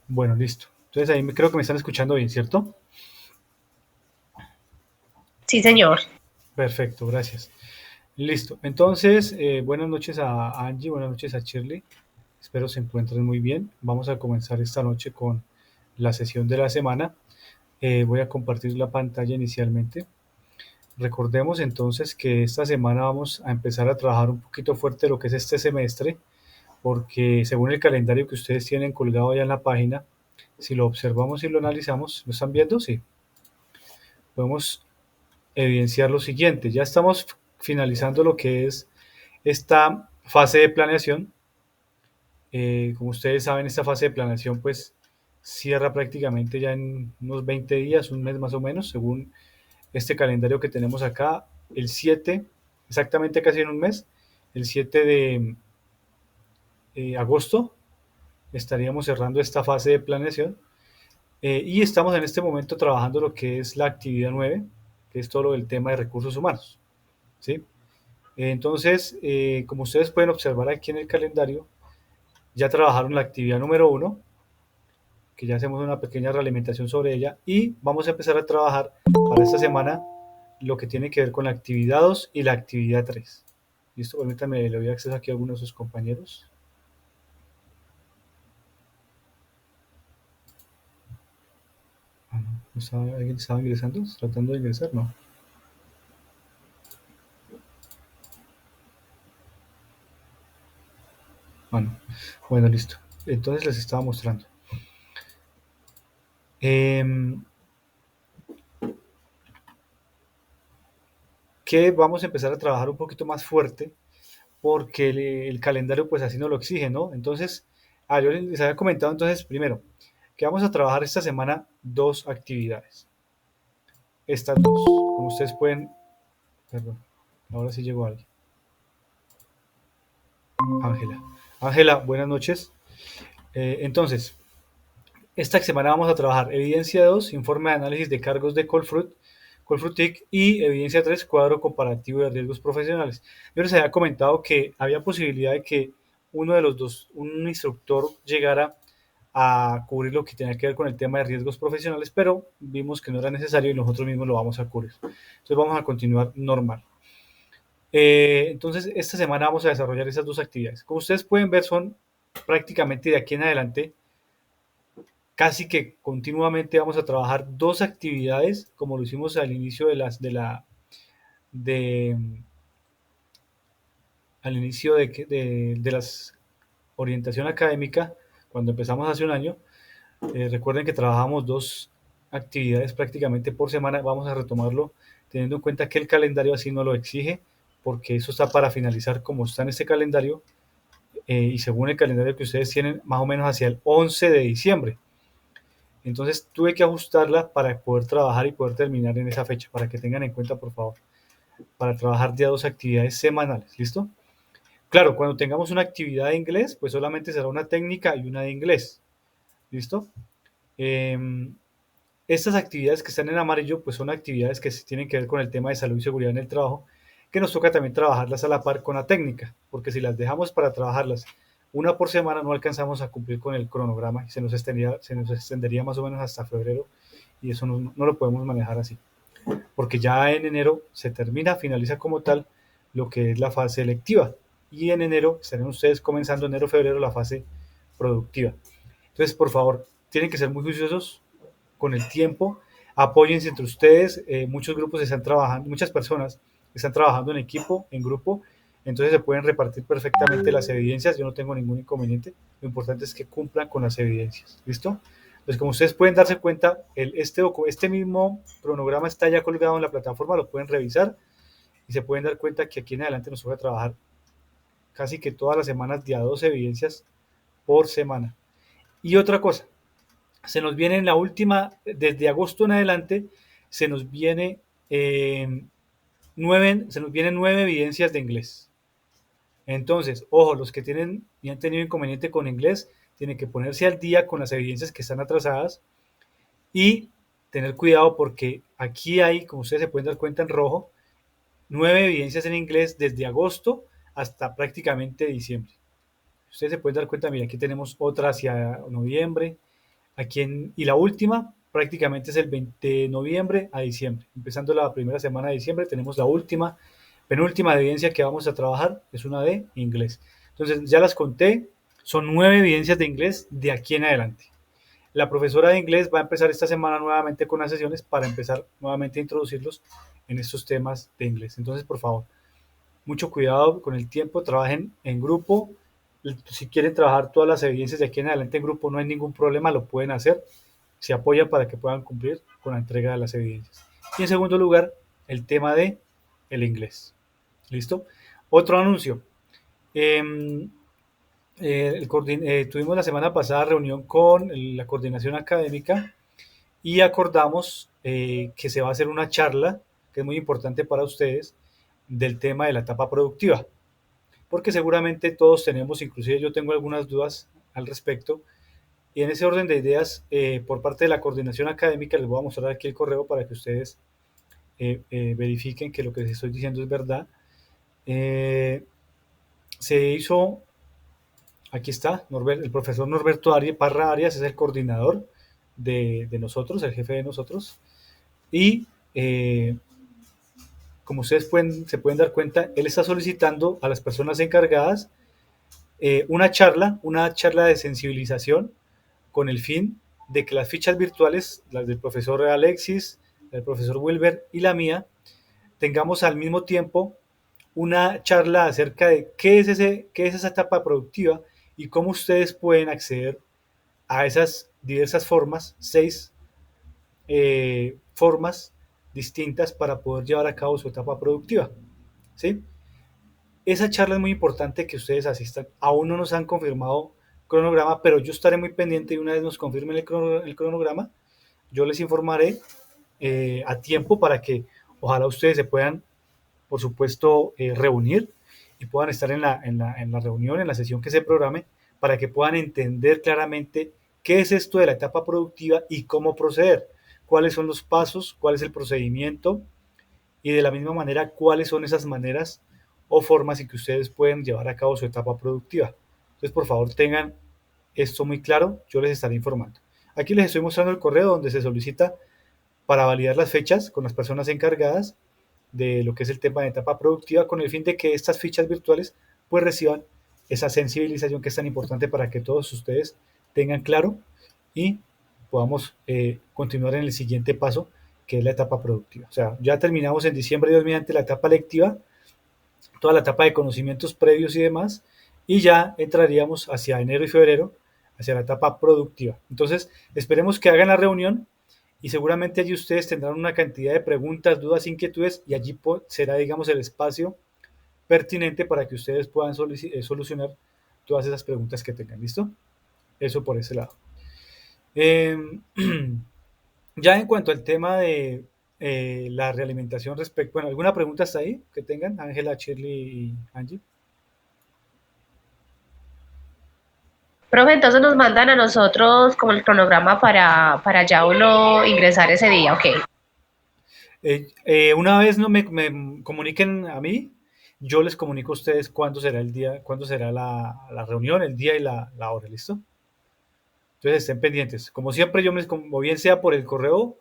Bueno, listo. Entonces ahí creo que me están escuchando bien, ¿cierto? Sí, señor. Perfecto, gracias. Listo. Entonces, buenas noches a Angie, buenas noches a Shirley. Espero se encuentren muy bien. Vamos a comenzar esta noche con la sesión de la semana. Voy a compartir la pantalla inicialmente. Recordemos entonces que esta semana vamos a empezar a trabajar un poquito fuerte lo que es este semestre, porque según el calendario que ustedes tienen colgado allá en la página, si lo observamos y lo analizamos, ¿lo están viendo? Sí. Podemos evidenciar lo siguiente. Ya estamos finalizando lo que es esta fase de planeación. Como ustedes saben, esta fase de planeación pues cierra prácticamente ya en unos 20 días, un mes más o menos, según este calendario que tenemos acá, el 7, exactamente casi en un mes, el 7 de agosto, estaríamos cerrando esta fase de planeación. Y estamos en este momento trabajando lo que es la actividad 9, que es todo lo del tema de recursos humanos. ¿Sí? Entonces, como ustedes pueden observar aquí en el calendario, ya trabajaron la actividad número uno, que ya hacemos una pequeña realimentación sobre ella, y vamos a empezar a trabajar para esta semana lo que tiene que ver con la actividad 2 y la actividad 3. Listo, permítanme, le doy acceso aquí a algunos de sus compañeros. Ah, no, ¿alguien estaba ingresando? ¿Tratando de ingresar? No. Bueno, bueno, listo. Entonces les estaba mostrando. Eh, que vamos a empezar a trabajar un poquito más fuerte porque el calendario pues así nos lo exige, ¿no? Entonces, yo les había comentado entonces primero que vamos a trabajar esta semana dos actividades. Estas dos, como ustedes pueden, perdón, ahora sí llegó alguien. Ángela. Ángela, buenas noches. Entonces, esta semana vamos a trabajar evidencia 2, informe de análisis de cargos de Colfrutic y evidencia 3, cuadro comparativo de riesgos profesionales. Yo les había comentado que había posibilidad de que uno de los dos, un instructor, llegara a cubrir lo que tenía que ver con el tema de riesgos profesionales, pero vimos que no era necesario y nosotros mismos lo vamos a cubrir. Entonces vamos a continuar normal. Entonces esta semana vamos a desarrollar esas dos actividades. Como ustedes pueden ver, son prácticamente de aquí en adelante casi que continuamente vamos a trabajar dos actividades, como lo hicimos al inicio de al inicio de las orientación académica, cuando empezamos hace un año. Recuerden que trabajamos dos actividades prácticamente por semana. Vamos a retomarlo teniendo en cuenta que el calendario así no lo exige, porque eso está para finalizar como está en este calendario, y según el calendario que ustedes tienen, más o menos hacia el 11 de diciembre. Entonces tuve que ajustarla para poder trabajar y poder terminar en esa fecha, para que tengan en cuenta, por favor, para trabajar ya dos actividades semanales. ¿Listo? Claro, cuando tengamos una actividad de inglés, pues solamente será una técnica y una de inglés. ¿Listo? Eh, Estas actividades que están en amarillo, pues son actividades que tienen que ver con el tema de salud y seguridad en el trabajo, que nos toca también trabajarlas a la par con la técnica, porque si las dejamos para trabajarlas una por semana, no alcanzamos a cumplir con el cronograma y se nos extendería más o menos hasta febrero, y eso no lo podemos manejar así, porque ya en enero se termina, finaliza como tal lo que es la fase electiva, y en enero estarán ustedes comenzando enero-febrero la fase productiva. Entonces, por favor, tienen que ser muy juiciosos con el tiempo, apóyense entre ustedes, muchos grupos están trabajando, muchas personas están trabajando en equipo, en grupo, entonces se pueden repartir perfectamente las evidencias, yo no tengo ningún inconveniente, lo importante es que cumplan con las evidencias, ¿listo? Entonces, como ustedes pueden darse cuenta, este mismo cronograma está ya colgado en la plataforma, lo pueden revisar y se pueden dar cuenta que aquí en adelante nos toca trabajar casi que todas las semanas de a dos evidencias por semana. Y otra cosa, se nos viene en la última, desde agosto en adelante, se nos viene se nos vienen 9 evidencias de inglés. Entonces, ojo, los que tienen y han tenido inconveniente con inglés, tienen que ponerse al día con las evidencias que están atrasadas y tener cuidado porque aquí hay, como ustedes se pueden dar cuenta en rojo, 9 evidencias en inglés desde agosto hasta prácticamente diciembre. Ustedes se pueden dar cuenta, mira, aquí tenemos otra hacia noviembre, y la última prácticamente es el 20 de noviembre a diciembre. Empezando la primera semana de diciembre tenemos la última, penúltima evidencia que vamos a trabajar, es una de inglés. Entonces ya las conté, son 9 evidencias de inglés de aquí en adelante. La profesora de inglés va a empezar esta semana nuevamente con las sesiones para empezar nuevamente a introducirlos en estos temas de inglés. Entonces, por favor, mucho cuidado con el tiempo, trabajen en grupo. Si quieren trabajar todas las evidencias de aquí en adelante en grupo, no hay ningún problema, lo pueden hacer. Se apoyan para que puedan cumplir con la entrega de las evidencias. Y en segundo lugar, el tema de el inglés. ¿Listo? Otro anuncio. Eh, tuvimos la semana pasada reunión con la coordinación académica y acordamos que se va a hacer una charla que es muy importante para ustedes del tema de la etapa productiva, porque seguramente todos tenemos, inclusive yo tengo algunas dudas al respecto, y en ese orden de ideas, por parte de la coordinación académica, les voy a mostrar aquí el correo para que ustedes verifiquen que lo que les estoy diciendo es verdad. Se hizo, aquí está, el profesor Norberto Parra Arias es el coordinador de nosotros, el jefe de nosotros, y como ustedes se pueden dar cuenta, él está solicitando a las personas encargadas una charla de sensibilización con el fin de que las fichas virtuales, las del profesor Alexis, del profesor Wilber y la mía, tengamos al mismo tiempo una charla acerca de qué es esa etapa productiva y cómo ustedes pueden acceder a esas diversas formas, 6 formas distintas para poder llevar a cabo su etapa productiva. ¿Sí? Esa charla es muy importante que ustedes asistan. Aún no nos han confirmado cronograma, pero yo estaré muy pendiente y una vez nos confirmen el cronograma, yo les informaré a tiempo para que ojalá ustedes se puedan, por supuesto, reunir y puedan estar en la reunión, en la sesión que se programe, para que puedan entender claramente qué es esto de la etapa productiva y cómo proceder, cuáles son los pasos, cuál es el procedimiento y de la misma manera cuáles son esas maneras o formas en que ustedes pueden llevar a cabo su etapa productiva. Entonces, por favor, tengan esto muy claro, yo les estaré informando. Aquí les estoy mostrando el correo donde se solicita para validar las fechas con las personas encargadas de lo que es el tema de etapa productiva con el fin de que estas fichas virtuales pues reciban esa sensibilización que es tan importante para que todos ustedes tengan claro y podamos continuar en el siguiente paso que es la etapa productiva. O sea, ya terminamos en diciembre, Dios mediante, la etapa lectiva, toda la etapa de conocimientos previos y demás, y ya entraríamos hacia enero y febrero, hacia la etapa productiva. Entonces, esperemos que hagan la reunión y seguramente allí ustedes tendrán una cantidad de preguntas, dudas, inquietudes y allí será, digamos, el espacio pertinente para que ustedes puedan solucionar todas esas preguntas que tengan. ¿Listo? Eso por ese lado. Eh, ya en cuanto al tema de la realimentación respecto, bueno, ¿alguna pregunta hasta ahí que tengan, Ángela, Shirley y Angie? Profe, entonces nos mandan a nosotros como el cronograma para ya uno ingresar ese día, ok. Una vez no me comuniquen a mí, yo les comunico a ustedes cuándo será el día, cuándo será la reunión, el día y la hora, ¿listo? Entonces estén pendientes. Como siempre, como bien sea por el correo,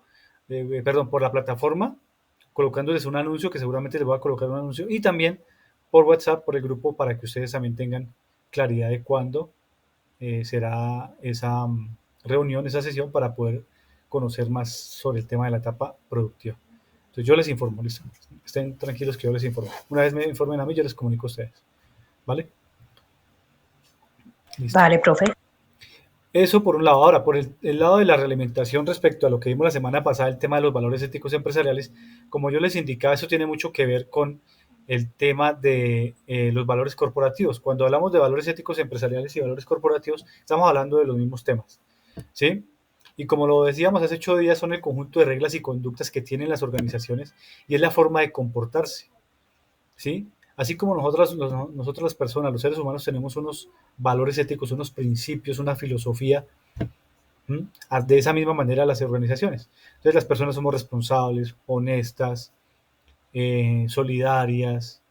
perdón, por la plataforma, colocándoles un anuncio, que seguramente les voy a colocar un anuncio, y también por WhatsApp, por el grupo, para que ustedes también tengan claridad de cuándo será esa reunión, esa sesión, para poder conocer más sobre el tema de la etapa productiva. Entonces yo les informo, listo. Estén tranquilos que yo les informo. Una vez me informen a mí, yo les comunico a ustedes. ¿Vale? Listo. Vale, profe. Eso por un lado. Ahora, por el lado de la realimentación respecto a lo que vimos la semana pasada, el tema de los valores éticos empresariales, como yo les indicaba, eso tiene mucho que ver con el tema de los valores corporativos. Cuando hablamos de valores éticos empresariales y valores corporativos, estamos hablando de los mismos temas, ¿sí? Y como lo decíamos hace 8 días, son el conjunto de reglas y conductas que tienen las organizaciones y es la forma de comportarse, ¿sí? Así como nosotros las personas, los seres humanos, tenemos unos valores éticos, unos principios, una filosofía. ¿Mm? De esa misma manera las organizaciones. Entonces las personas somos responsables, honestas, solidarias,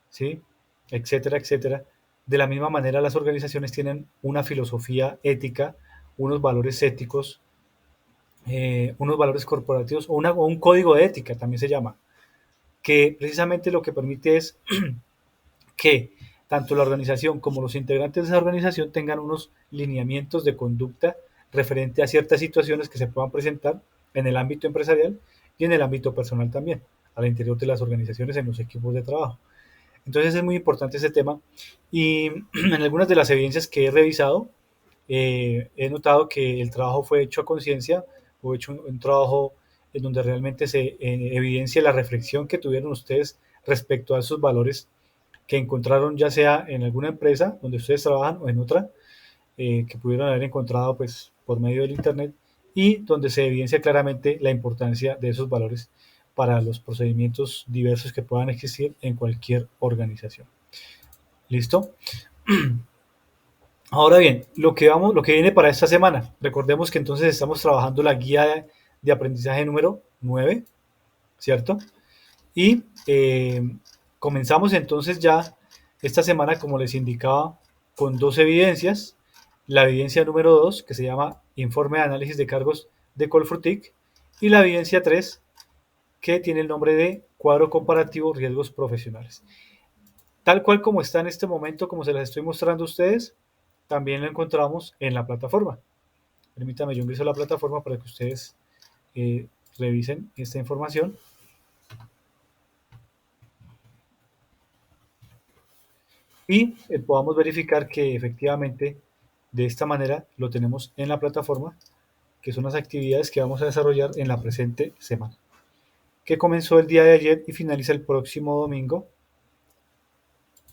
¿sí? Etcétera, etcétera. De la misma manera las organizaciones tienen una filosofía ética, unos valores éticos, unos valores corporativos o un código de ética, también se llama, que precisamente lo que permite es que tanto la organización como los integrantes de esa organización tengan unos lineamientos de conducta referente a ciertas situaciones que se puedan presentar en el ámbito empresarial y en el ámbito personal también, al interior de las organizaciones, en los equipos de trabajo. Entonces es muy importante ese tema y en algunas de las evidencias que he revisado he notado que el trabajo fue hecho a conciencia, fue hecho un trabajo en donde realmente se evidencia la reflexión que tuvieron ustedes respecto a esos valores que encontraron ya sea en alguna empresa donde ustedes trabajan o en otra, que pudieron haber encontrado pues por medio del internet y donde se evidencia claramente la importancia de esos valores para los procedimientos diversos que puedan existir en cualquier organización. ¿Listo? Ahora bien, lo que viene para esta semana. Recordemos que entonces estamos trabajando la guía de aprendizaje número 9, ¿cierto? Y comenzamos entonces ya esta semana, como les indicaba, con dos evidencias. La evidencia número 2, que se llama Informe de Análisis de Cargos de Colfrutic, y la evidencia 3, que tiene el nombre de Cuadro Comparativo Riesgos Profesionales. Tal cual como está en este momento, como se las estoy mostrando a ustedes, también lo encontramos en la plataforma. Permítame, yo ingreso a la plataforma para que ustedes eh, revisen esta información. Y podamos verificar que efectivamente de esta manera lo tenemos en la plataforma, que son las actividades que vamos a desarrollar en la presente semana, que comenzó el día de ayer y finaliza el próximo domingo,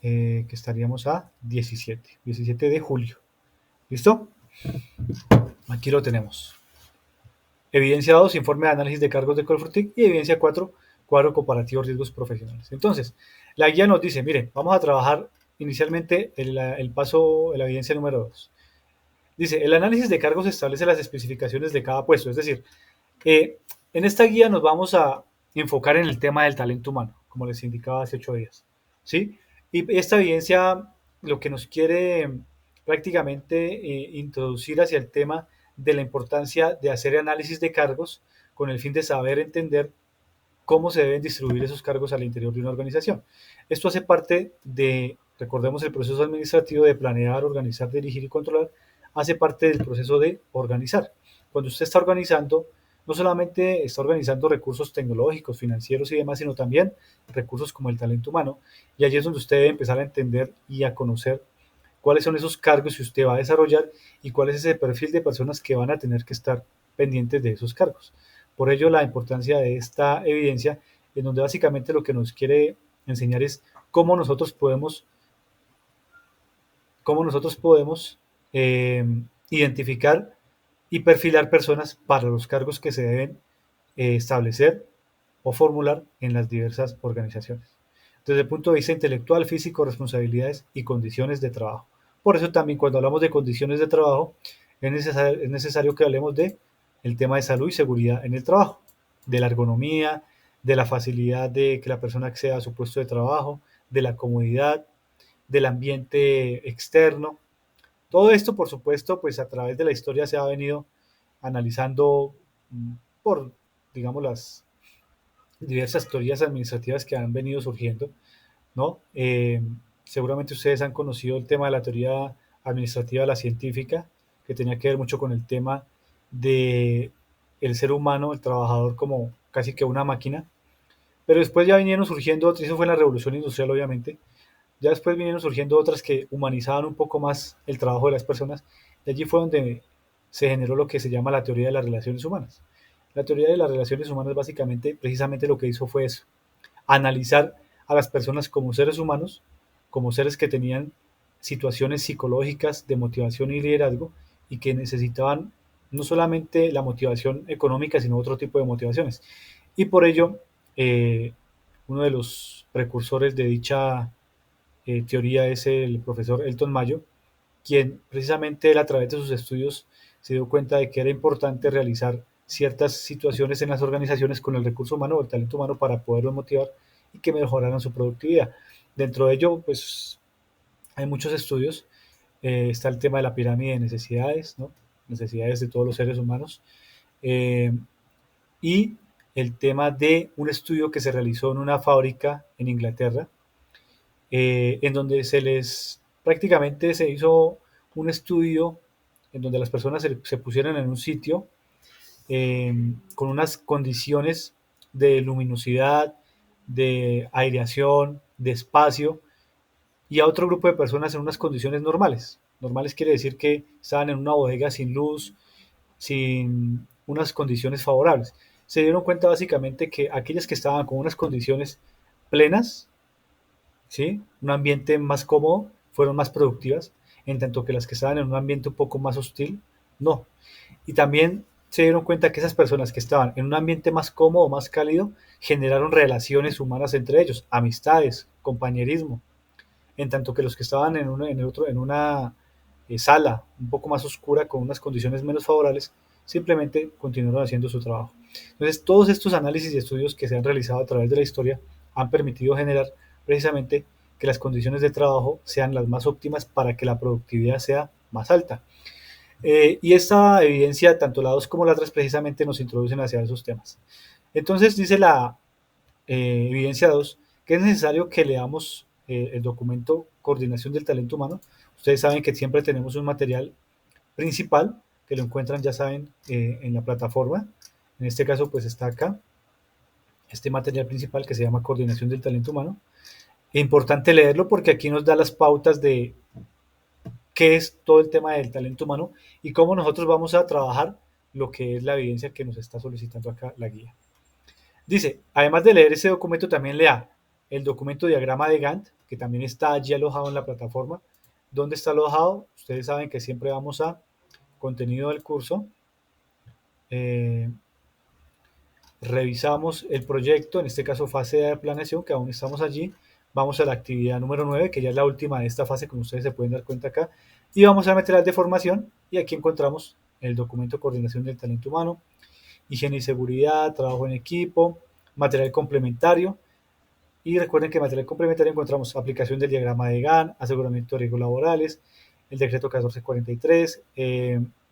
que estaríamos a 17 de julio. ¿Listo? Aquí lo tenemos. Evidencia 2, informe de análisis de cargos de Colfrutic, y evidencia 4, cuadro comparativo de riesgos profesionales. Entonces, la guía nos dice, miren, vamos a trabajar inicialmente el paso, la evidencia número 2. Dice, el análisis de cargos establece las especificaciones de cada puesto, es decir, en esta guía nos vamos a enfocar en el tema del talento humano, como les indicaba hace 8 días, ¿sí? Y esta evidencia lo que nos quiere prácticamente introducir hacia el tema de la importancia de hacer análisis de cargos con el fin de saber entender cómo se deben distribuir esos cargos al interior de una organización. Esto hace parte de, recordemos, el proceso administrativo de planear, organizar, dirigir y controlar, hace parte del proceso de organizar. Cuando usted está organizando, no solamente está organizando recursos tecnológicos, financieros y demás, sino también recursos como el talento humano. Y allí es donde usted debe empezar a entender y a conocer cuáles son esos cargos que usted va a desarrollar y cuál es ese perfil de personas que van a tener que estar pendientes de esos cargos. Por ello, la importancia de esta evidencia, en donde básicamente lo que nos quiere enseñar es cómo nosotros podemos, cómo nosotros podemos eh, identificar y perfilar personas para los cargos que se deben establecer o formular en las diversas organizaciones. Desde el punto de vista intelectual, físico, responsabilidades y condiciones de trabajo. Por eso también cuando hablamos de condiciones de trabajo, es necesario que hablemos de el tema de salud y seguridad en el trabajo, de la ergonomía, de la facilidad de que la persona acceda a su puesto de trabajo, de la comodidad, del ambiente externo. Todo esto, por supuesto, pues a través de la historia se ha venido analizando por, digamos, las diversas teorías administrativas que han venido surgiendo, ¿no? Seguramente ustedes han conocido el tema de la teoría administrativa, la científica, que tenía que ver mucho con el tema de el ser humano, el trabajador como casi que una máquina, pero después ya vinieron surgiendo otras, y eso fue en la revolución industrial obviamente, ya después vinieron surgiendo otras que humanizaban un poco más el trabajo de las personas, y allí fue donde se generó lo que se llama la teoría de las relaciones humanas. La teoría de las relaciones humanas básicamente, precisamente lo que hizo fue eso, analizar a las personas como seres humanos, como seres que tenían situaciones psicológicas de motivación y liderazgo y que necesitaban no solamente la motivación económica, sino otro tipo de motivaciones. Y por ello, uno de los precursores de dicha teoría es el profesor Elton Mayo, quien precisamente él a través de sus estudios se dio cuenta de que era importante realizar ciertas situaciones en las organizaciones con el recurso humano o el talento humano para poderlos motivar y que mejoraran su productividad. Dentro de ello, pues hay muchos estudios. Está el tema de la pirámide de necesidades, ¿no? necesidades de todos los seres humanos, y el tema de un estudio que se realizó en una fábrica en Inglaterra, en donde prácticamente se hizo un estudio en donde las personas se pusieron en un sitio con unas condiciones de luminosidad, de aireación, de espacio, y a otro grupo de personas en unas condiciones normales. Normales quiere decir que estaban en una bodega sin luz, sin unas condiciones favorables. Se dieron cuenta básicamente que aquellas que estaban con unas condiciones plenas, ¿sí? Un ambiente más cómodo, fueron más productivas, en tanto que las que estaban en un ambiente un poco más hostil, no. Y también se dieron cuenta que esas personas que estaban en un ambiente más cómodo, más cálido, generaron relaciones humanas entre ellos, amistades, compañerismo, en tanto que los que estaban en una sala un poco más oscura, con unas condiciones menos favorables, simplemente continuaron haciendo su trabajo. Entonces, todos estos análisis y estudios que se han realizado a través de la historia han permitido generar precisamente que las condiciones de trabajo sean las más óptimas para que la productividad sea más alta. Y esta evidencia, tanto la 2 como la 3, precisamente nos introducen hacia esos temas. Entonces, dice la evidencia 2 que es necesario que leamos el documento Coordinación del Talento Humano. Ustedes saben que siempre tenemos un material principal que lo encuentran, ya saben, en la plataforma. En este caso, pues está acá, este material principal que se llama Coordinación del Talento Humano. Es importante leerlo porque aquí nos da las pautas de qué es todo el tema del talento humano y cómo nosotros vamos a trabajar lo que es la evidencia que nos está solicitando acá la guía. Dice, además de leer ese documento, también lea el documento diagrama de Gantt, que también está allí alojado en la plataforma. ¿Dónde está alojado? Ustedes saben que siempre vamos a contenido del curso. Eh, Revisamos el proyecto, en este caso fase de planeación, que aún estamos allí. Vamos a la actividad número 9, que ya es la última de esta fase, como ustedes se pueden dar cuenta acá. Y vamos a material de formación, y aquí encontramos el documento Coordinación del Talento Humano, higiene y seguridad, trabajo en equipo, material complementario. Y recuerden que en material complementario encontramos aplicación del diagrama de Gantt, aseguramiento de riesgos laborales, el decreto 1443,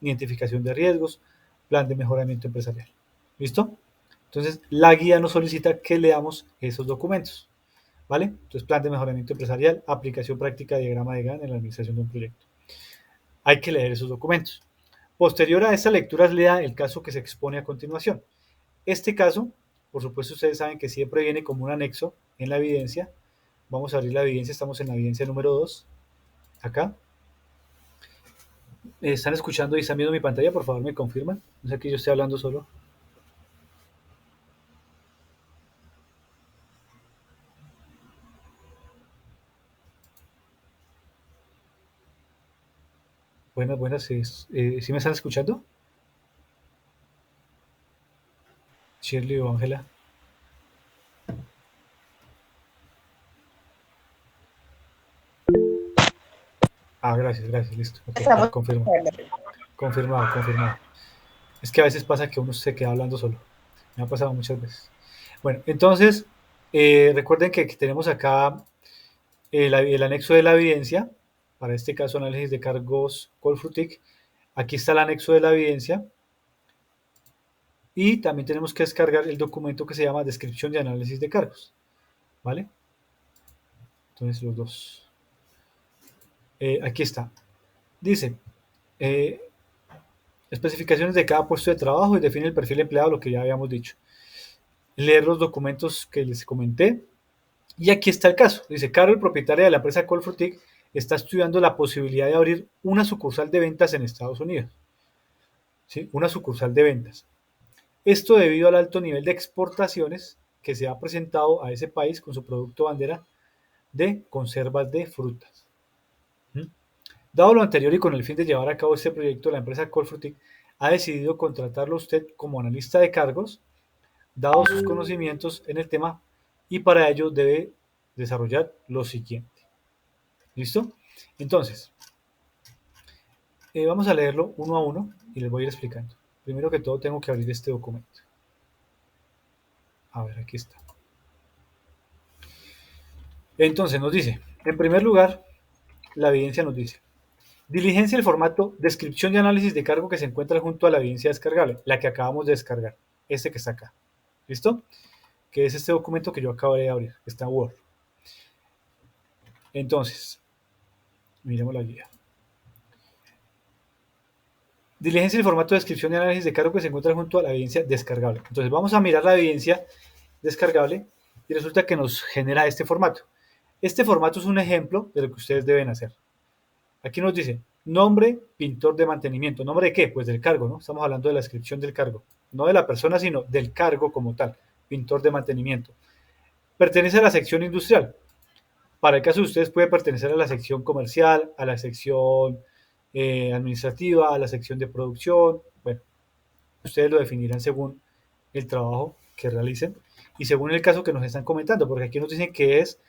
identificación de riesgos, plan de mejoramiento empresarial. ¿Listo? Entonces, la guía nos solicita que leamos esos documentos, ¿vale? Entonces, plan de mejoramiento empresarial, aplicación práctica de diagrama de Gantt en la administración de un proyecto. Hay que leer esos documentos. Posterior a esta lectura, lea el caso que se expone a continuación. Este caso, por supuesto, ustedes saben que siempre viene como un anexo en la evidencia. Vamos a abrir la evidencia, estamos en la evidencia número 2, acá. ¿Están escuchando y están viendo mi pantalla? Por favor, me confirman. No sé que yo estoy hablando solo. Buenas, buenas. ¿Sí me están escuchando? Shirley o Ángela. Ah, gracias, gracias, listo. Ok, ya Estamos. confirmo. Confirmado, confirmado. Es que a veces pasa que uno se queda hablando solo. Me ha pasado muchas veces. Bueno, entonces, recuerden que tenemos acá el anexo de la evidencia, para este caso análisis de cargos Colfrutic. Aquí está el anexo de la evidencia y también tenemos que descargar el documento que se llama descripción de análisis de cargos, ¿vale? Entonces los dos. Aquí está. Dice, eh, especificaciones de cada puesto de trabajo y define el perfil empleado, lo que ya habíamos dicho. Leer los documentos que les comenté. Y aquí está el caso. Dice, Carol, propietaria de la empresa Colfrutic, está estudiando la posibilidad de abrir una sucursal de ventas en Estados Unidos. ¿Sí? Una sucursal de ventas. Esto debido al alto nivel de exportaciones que se ha presentado a ese país con su producto bandera de conservas de frutas. ¿Mm? Dado lo anterior y con el fin de llevar a cabo este proyecto, la empresa Colfrutic ha decidido contratarlo a usted como analista de cargos, dado sus conocimientos en el tema, y para ello debe desarrollar lo siguiente. ¿Listo? Entonces, vamos a leerlo uno a uno y les voy a ir explicando. Primero que todo tengo que abrir este documento. A ver, aquí está. Entonces nos dice, en primer lugar, la evidencia nos dice, Diligencia el formato descripción y análisis de cargo que se encuentra junto a la evidencia descargable, la que acabamos de descargar, este que está acá. ¿Listo? Que es este documento que yo acabo de abrir, está en Word. Entonces, miremos la guía. Diligencia el formato de descripción y análisis de cargo que se encuentra junto a la evidencia descargable. Entonces, vamos a mirar la evidencia descargable y resulta que nos genera este formato. Este formato es un ejemplo de lo que ustedes deben hacer. Aquí nos dice nombre, pintor de mantenimiento. ¿Nombre de qué? Pues del cargo, ¿no? Estamos hablando de la descripción del cargo. No de la persona, sino del cargo como tal. Pintor de mantenimiento. Pertenece a la sección industrial. Para el caso de ustedes puede pertenecer a la sección comercial, a la sección administrativa, a la sección de producción. Bueno, ustedes lo definirán según el trabajo que realicen y según el caso que nos están comentando, porque aquí nos dicen que es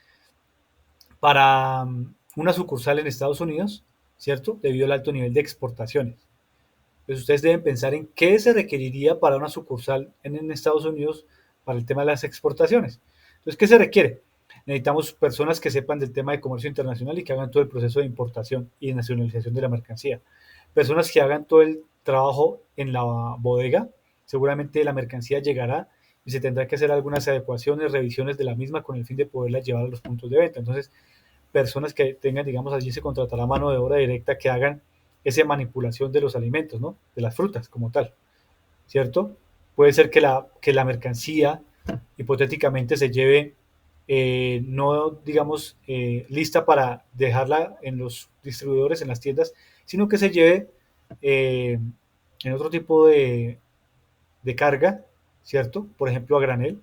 para una sucursal en Estados Unidos, ¿cierto? Debido al alto nivel de exportaciones. Entonces ustedes deben pensar en qué se requeriría para una sucursal en Estados Unidos para el tema de las exportaciones. Entonces, ¿qué se requiere? Necesitamos personas que sepan del tema de comercio internacional y que hagan todo el proceso de importación y de nacionalización de la mercancía. Personas que hagan todo el trabajo en la bodega, seguramente la mercancía llegará y se tendrá que hacer algunas adecuaciones, revisiones de la misma con el fin de poderla llevar a los puntos de venta. Entonces, personas que tengan, digamos, allí se contratará mano de obra directa que hagan esa manipulación de los alimentos, ¿no? De las frutas como tal, ¿cierto? Puede ser que la mercancía hipotéticamente se lleve no, digamos, lista para dejarla en los distribuidores, en las tiendas, sino que se lleve en otro tipo de carga, ¿cierto? Por ejemplo, a granel,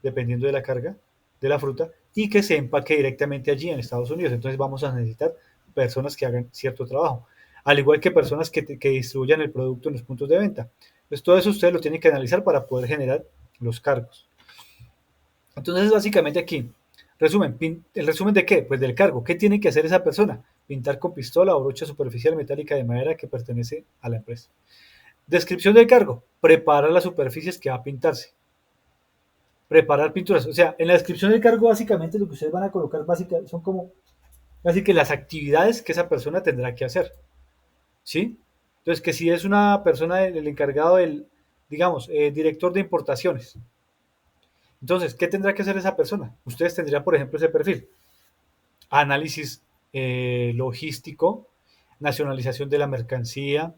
dependiendo de la carga de la fruta, y que se empaque directamente allí en Estados Unidos. Entonces vamos a necesitar personas que hagan cierto trabajo, al igual que personas que distribuyan el producto en los puntos de venta. Entonces todo eso ustedes lo tienen que analizar para poder generar los cargos. Entonces básicamente aquí, ¿el resumen de qué? Pues del cargo. ¿Qué tiene que hacer esa persona? Pintar con pistola o brocha superficial metálica de madera que pertenece a la empresa. Descripción del cargo. Preparar las superficies que va a pintarse. Preparar pinturas. O sea, en la descripción del cargo básicamente lo que ustedes van a colocar son como así que las actividades que esa persona tendrá que hacer. ¿Sí? Entonces, que si es una persona, el encargado del, digamos, director de importaciones. Entonces, ¿qué tendrá que hacer esa persona? Ustedes tendrían, por ejemplo, ese perfil. Análisis logístico, nacionalización de la mercancía,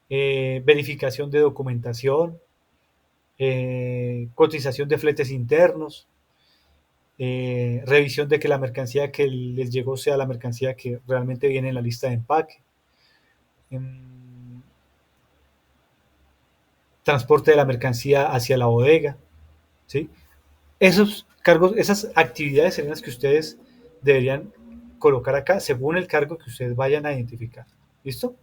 verificación de documentación, cotización de fletes internos, revisión de que la mercancía que les llegó sea la mercancía que realmente viene en la lista de empaque, transporte de la mercancía hacia la bodega, ¿sí? Esos cargos, esas actividades serían las que ustedes deberían colocar acá según el cargo que ustedes vayan a identificar. ¿Listo?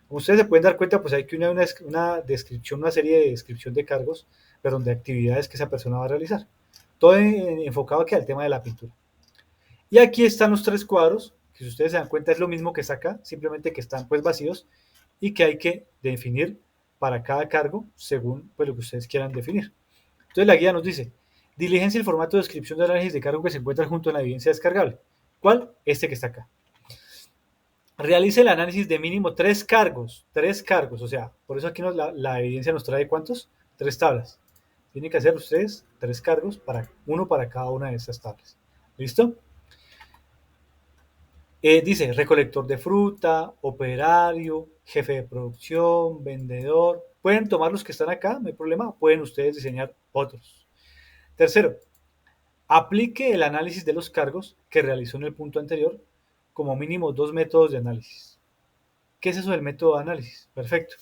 Como ustedes se pueden dar cuenta, pues hay que una descripción, una serie de descripción de cargos, perdón, de actividades que esa persona va a realizar. Todo enfocado aquí al tema de la pintura. Y aquí están los tres cuadros, que si ustedes se dan cuenta es lo mismo que está acá, simplemente que están pues vacíos y que hay que definir para cada cargo según pues lo que ustedes quieran definir. Entonces la guía nos dice, diligencia el formato de descripción de análisis de cargo que se encuentra junto a la evidencia descargable. ¿Cuál? Este que está acá. Realice el análisis de mínimo tres cargos, o sea, por eso aquí la evidencia nos trae ¿cuántos? Tres tablas. Tienen que hacer ustedes tres cargos, uno para cada una de estas tablas. ¿Listo? Dice recolector de fruta, operario, jefe de producción, vendedor. Pueden tomar los que están acá, no hay problema. Pueden ustedes diseñar otros. Tercero, aplique el análisis de los cargos que realizó en el punto anterior como mínimo dos métodos de análisis. ¿Qué es eso del método de análisis? Perfecto.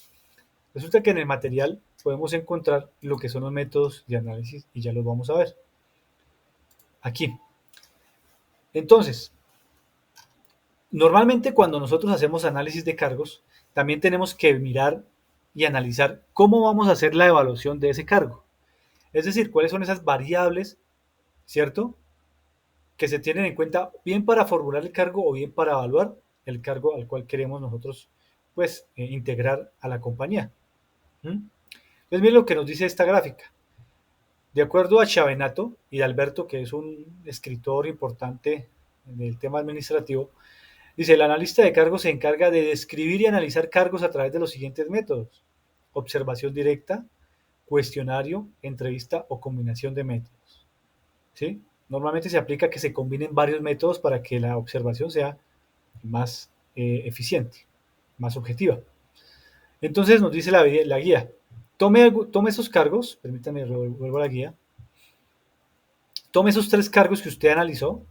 Resulta que en el material podemos encontrar lo que son los métodos de análisis y ya los vamos a ver. Aquí. Entonces, normalmente cuando nosotros hacemos análisis de cargos, también tenemos que mirar y analizar cómo vamos a hacer la evaluación de ese cargo. Es decir, cuáles son esas variables, ¿cierto? Que se tienen en cuenta bien para formular el cargo o bien para evaluar el cargo al cual queremos nosotros pues integrar a la compañía. ¿Mm? Entonces miren lo que nos dice esta gráfica. De acuerdo a Chavenato y de Alberto, que es un escritor importante en el tema administrativo, Dice, el analista de cargos se encarga de describir y analizar cargos a través de los siguientes métodos: observación directa, cuestionario, entrevista o combinación de métodos. ¿Sí? Normalmente se aplica que se combinen varios métodos para que la observación sea más eficiente, más objetiva. Entonces nos dice la guía, tome esos cargos, permítame, vuelvo a la guía, tome esos 3 cargos que usted analizó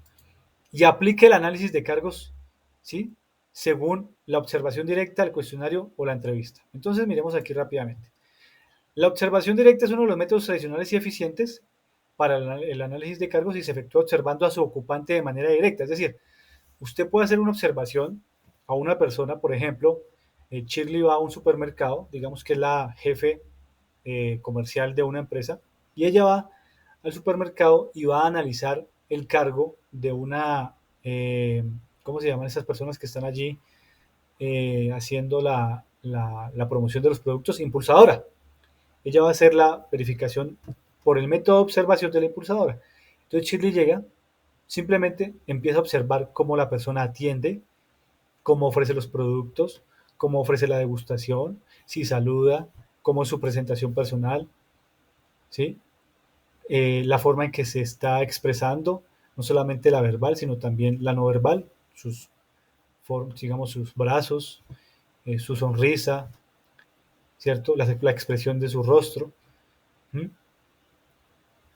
y aplique el análisis de cargos, ¿sí? Según la observación directa, el cuestionario o la entrevista. Entonces miremos aquí rápidamente. La observación directa es uno de los métodos tradicionales y eficientes para el análisis de cargos y se efectúa observando a su ocupante de manera directa. Es decir, usted puede hacer una observación a una persona, por ejemplo, Shirley va a un supermercado, digamos que es la jefe comercial de una empresa, y ella va al supermercado y va a analizar el cargo de una, ¿cómo se llaman esas personas que están allí haciendo la promoción de los productos? Impulsadora. Ella va a hacer la verificación por el método de observación de la impulsadora. Entonces Shirley llega, simplemente empieza a observar cómo la persona atiende, cómo ofrece los productos, cómo ofrece la degustación, si saluda, cómo es su presentación personal, ¿sí? La forma en que se está expresando, no solamente la verbal, sino también la no verbal, sus, digamos, sus brazos, su sonrisa, ¿cierto? La expresión de su rostro. ¿Mm?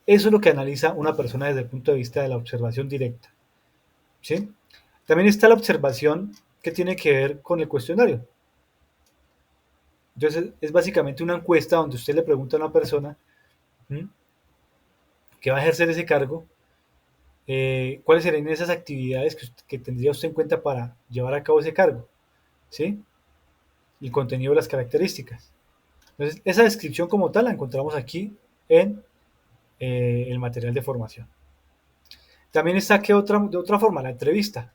Eso es lo que analiza una persona desde el punto de vista de la observación directa, ¿sí? También está la observación que tiene que ver con el cuestionario. Entonces es básicamente una encuesta donde usted le pregunta a una persona, ¿m?, que va a ejercer ese cargo, cuáles serían esas actividades que tendría usted en cuenta para llevar a cabo ese cargo, ¿sí? El contenido de las características. Entonces, esa descripción como tal la encontramos aquí en el material de formación. También está que de otra forma, la entrevista.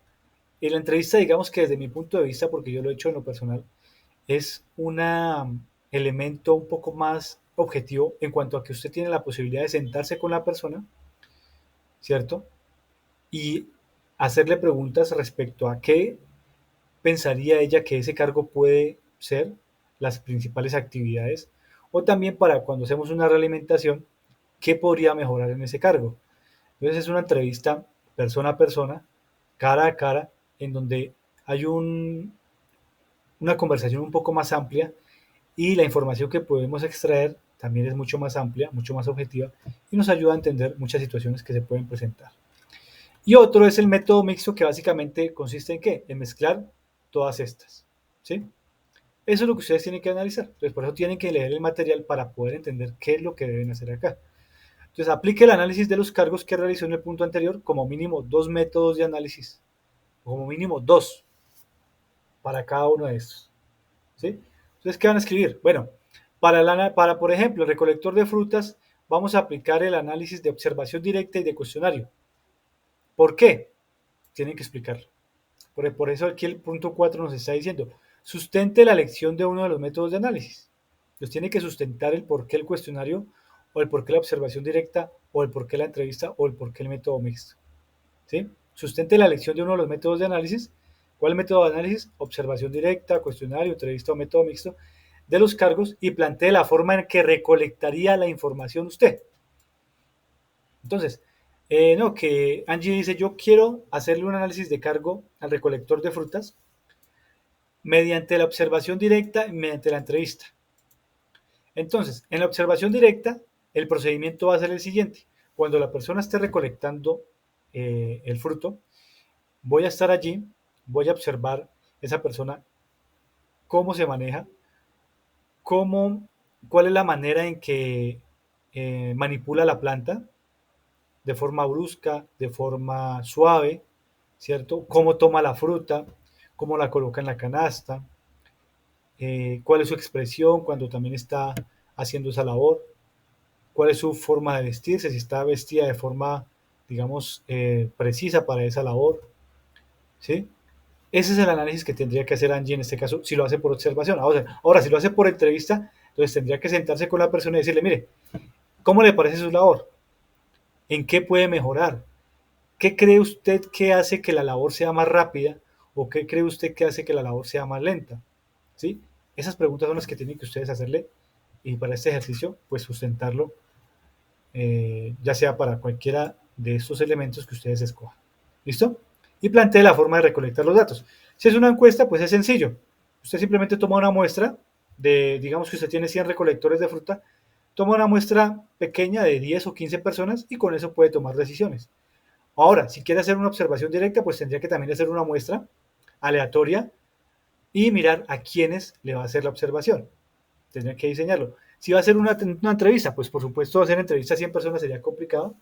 Y la entrevista, digamos que desde mi punto de vista, porque yo lo he hecho en lo personal, es un elemento un poco más objetivo en cuanto a que usted tiene la posibilidad de sentarse con la persona, ¿cierto? Y hacerle preguntas respecto a qué pensaría ella que ese cargo puede ser, las principales actividades, o también para cuando hacemos una realimentación, qué podría mejorar en ese cargo. Entonces es una entrevista persona a persona, cara a cara, en donde hay una conversación un poco más amplia y la información que podemos extraer también es mucho más amplia, mucho más objetiva y nos ayuda a entender muchas situaciones que se pueden presentar. Y otro es el método mixto, que básicamente consiste en ¿qué? En mezclar todas estas, ¿sí? Eso es lo que ustedes tienen que analizar. Entonces, por eso tienen que leer el material para poder entender qué es lo que deben hacer acá. Entonces, aplique el análisis de los cargos que realizó en el punto anterior, como mínimo 2 métodos de análisis, como mínimo 2 para cada uno de estos, ¿sí? Entonces, ¿qué van a escribir? Bueno, para, por ejemplo, el recolector de frutas, vamos a aplicar el análisis de observación directa y de cuestionario. ¿Por qué? Tienen que explicarlo. Por eso aquí el punto 4 nos está diciendo, sustente la elección de uno de los métodos de análisis. Entonces tiene que sustentar el por qué el cuestionario, o el por qué la observación directa, o el por qué la entrevista, o el por qué el método mixto, ¿sí? Sustente la elección de uno de los métodos de análisis. ¿Cuál método de análisis? Observación directa, cuestionario, entrevista o método mixto de los cargos, y plantee la forma en que recolectaría la información usted. Entonces, no, que Angie dice, yo quiero hacerle un análisis de cargo al recolector de frutas mediante la observación directa y mediante la entrevista. Entonces, en la observación directa, el procedimiento va a ser el siguiente. Cuando la persona esté recolectando el fruto, voy a estar allí, voy a observar esa persona, cómo se maneja, cómo, cuál es la manera en que manipula la planta, de forma brusca, de forma suave, ¿cierto? Cómo toma la fruta, cómo la coloca en la canasta, cuál es su expresión cuando también está haciendo esa labor, cuál es su forma de vestirse, si está vestida de forma, digamos, precisa para esa labor, ¿sí? Ese es el análisis que tendría que hacer Angie en este caso, si lo hace por observación. Ahora, si lo hace por entrevista, entonces tendría que sentarse con la persona y decirle, mire, ¿cómo le parece su labor? ¿En qué puede mejorar? ¿Qué cree usted que hace que la labor sea más rápida ¿O qué cree usted que hace que la labor sea más lenta? ¿Sí? Esas preguntas son las que tienen que ustedes hacerle y para este ejercicio, pues sustentarlo, ya sea para cualquiera de estos elementos que ustedes escojan. ¿Listo? Y plantee la forma de recolectar los datos. Si es una encuesta, pues es sencillo. Usted simplemente toma una muestra de, digamos que usted tiene 100 recolectores de fruta, toma una muestra pequeña de 10 o 15 personas y con eso puede tomar decisiones. Ahora, si quiere hacer una observación directa, pues tendría que también hacer una muestra aleatoria y mirar a quiénes le va a hacer la observación. Tendría que diseñarlo. Si va a hacer una entrevista, pues por supuesto hacer entrevista a 100 personas sería complicado.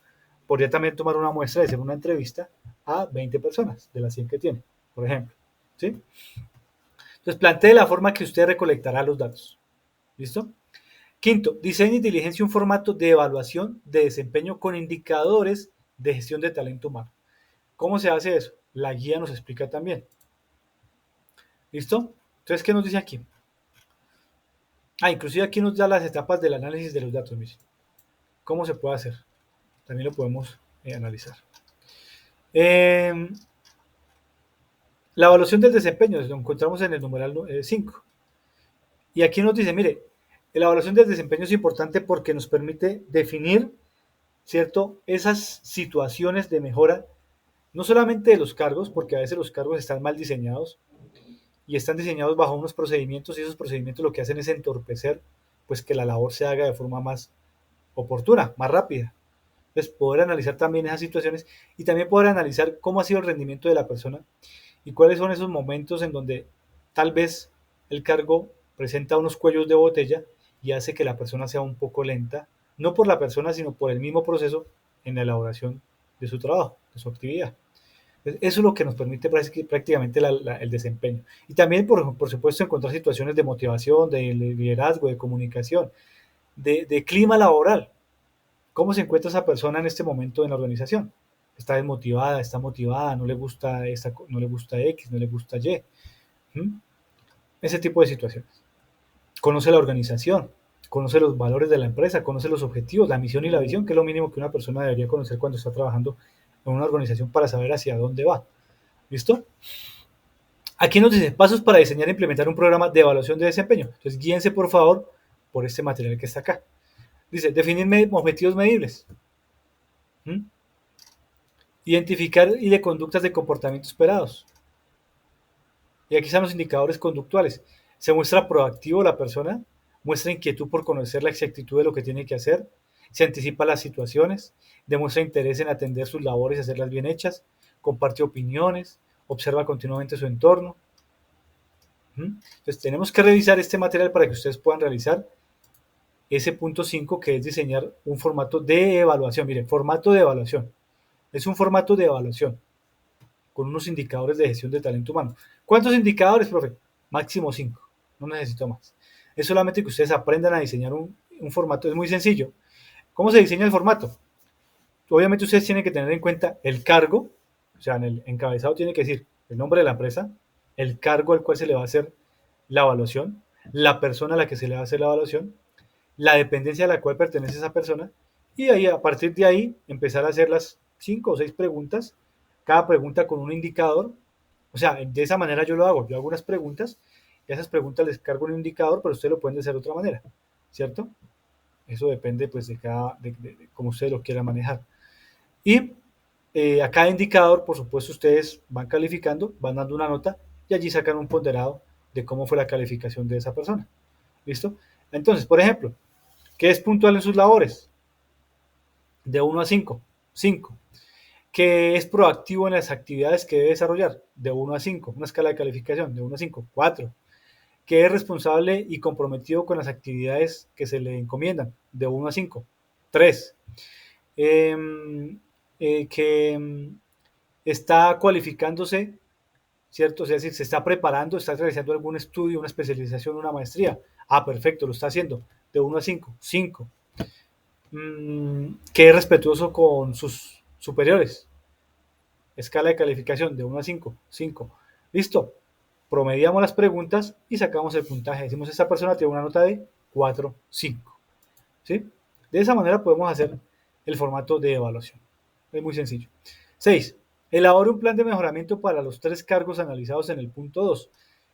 Podría también tomar una muestra de hacer una entrevista a 20 personas de las 100 que tiene, por ejemplo. ¿Sí? Entonces plantee la forma que usted recolectará los datos. ¿Listo? Quinto, diseñe y diligencia un formato de evaluación de desempeño con indicadores de gestión de talento humano. ¿Cómo se hace eso? La guía nos explica también. ¿Listo? Entonces, ¿qué nos dice aquí? Inclusive aquí nos da las etapas del análisis de los datos. Miren. ¿Cómo se puede hacer? También lo podemos analizar. La evaluación del desempeño, lo encontramos en el numeral 5. Y aquí nos dice, mire, la evaluación del desempeño es importante porque nos permite definir, ¿cierto?, esas situaciones de mejora, no solamente de los cargos, porque a veces los cargos están mal diseñados y están diseñados bajo unos procedimientos y esos procedimientos lo que hacen es entorpecer, pues que la labor se haga de forma más oportuna, más rápida. Entonces, poder analizar también esas situaciones y también poder analizar cómo ha sido el rendimiento de la persona y cuáles son esos momentos en donde tal vez el cargo presenta unos cuellos de botella y hace que la persona sea un poco lenta, no por la persona, sino por el mismo proceso en la elaboración de su trabajo, de su actividad. Eso es lo que nos permite prácticamente el desempeño. Y también, por supuesto, encontrar situaciones de motivación, de liderazgo, de comunicación, de clima laboral. ¿Cómo se encuentra esa persona en este momento en la organización? Está desmotivada, está motivada, no le gusta no le gusta X, no le gusta Y. ¿Mm? Ese tipo de situaciones. Conoce la organización, conoce los valores de la empresa, conoce los objetivos, la misión y la visión, que es lo mínimo que una persona debería conocer cuando está trabajando en una organización para saber hacia dónde va. ¿Listo? Aquí nos dice pasos para diseñar e implementar un programa de evaluación de desempeño. Entonces, guíense por favor por este material que está acá. Dice, definir objetivos medibles. ¿Mm? Identificar y de conductas de comportamiento esperados. Y aquí están los indicadores conductuales. Se muestra proactivo la persona, muestra inquietud por conocer la exactitud de lo que tiene que hacer, se anticipa las situaciones, demuestra interés en atender sus labores y hacerlas bien hechas, comparte opiniones, observa continuamente su entorno. Entonces tenemos que revisar este material para que ustedes puedan realizar ese punto 5 que es diseñar un formato de evaluación. Miren, formato de evaluación. Es un formato de evaluación con unos indicadores de gestión de talento humano. ¿Cuántos indicadores, profe? Máximo 5. No necesito más. Es solamente que ustedes aprendan a diseñar un formato. Es muy sencillo. ¿Cómo se diseña el formato? Obviamente ustedes tienen que tener en cuenta el cargo, o sea, en el encabezado tiene que decir el nombre de la empresa, el cargo al cual se le va a hacer la evaluación, la persona a la que se le va a hacer la evaluación, la dependencia a la cual pertenece esa persona, y ahí, a partir de ahí empezar a hacer las 5 o 6 preguntas, cada pregunta con un indicador. O sea, de esa manera yo lo hago. Yo hago unas preguntas y a esas preguntas les cargo un indicador, pero ustedes lo pueden hacer de otra manera, ¿cierto? Eso depende pues de cómo ustedes lo quieran manejar. Y a cada indicador, por supuesto, ustedes van calificando, van dando una nota y allí sacan un ponderado de cómo fue la calificación de esa persona. ¿Listo? Entonces, por ejemplo, ¿qué es puntual en sus labores? De 1 a 5. 5. ¿Qué es proactivo en las actividades que debe desarrollar? De 1 a 5. Una escala de calificación de 1 a 5. 4. ¿Qué es responsable y comprometido con las actividades que se le encomiendan? De 1 a 5. 3. Que está cualificándose, ¿cierto? Es decir, se está preparando, está realizando algún estudio, una especialización, una maestría. Perfecto, lo está haciendo. De 1 a 5. 5. Que es respetuoso con sus superiores. Escala de calificación de 1 a 5. 5. Listo. Promediamos las preguntas y sacamos el puntaje. Decimos, esta persona tiene una nota de 4, 5. ¿Sí? De esa manera podemos hacer el formato de evaluación. Es muy sencillo. 6. Elabore un plan de mejoramiento para los 3 cargos analizados en el punto 2.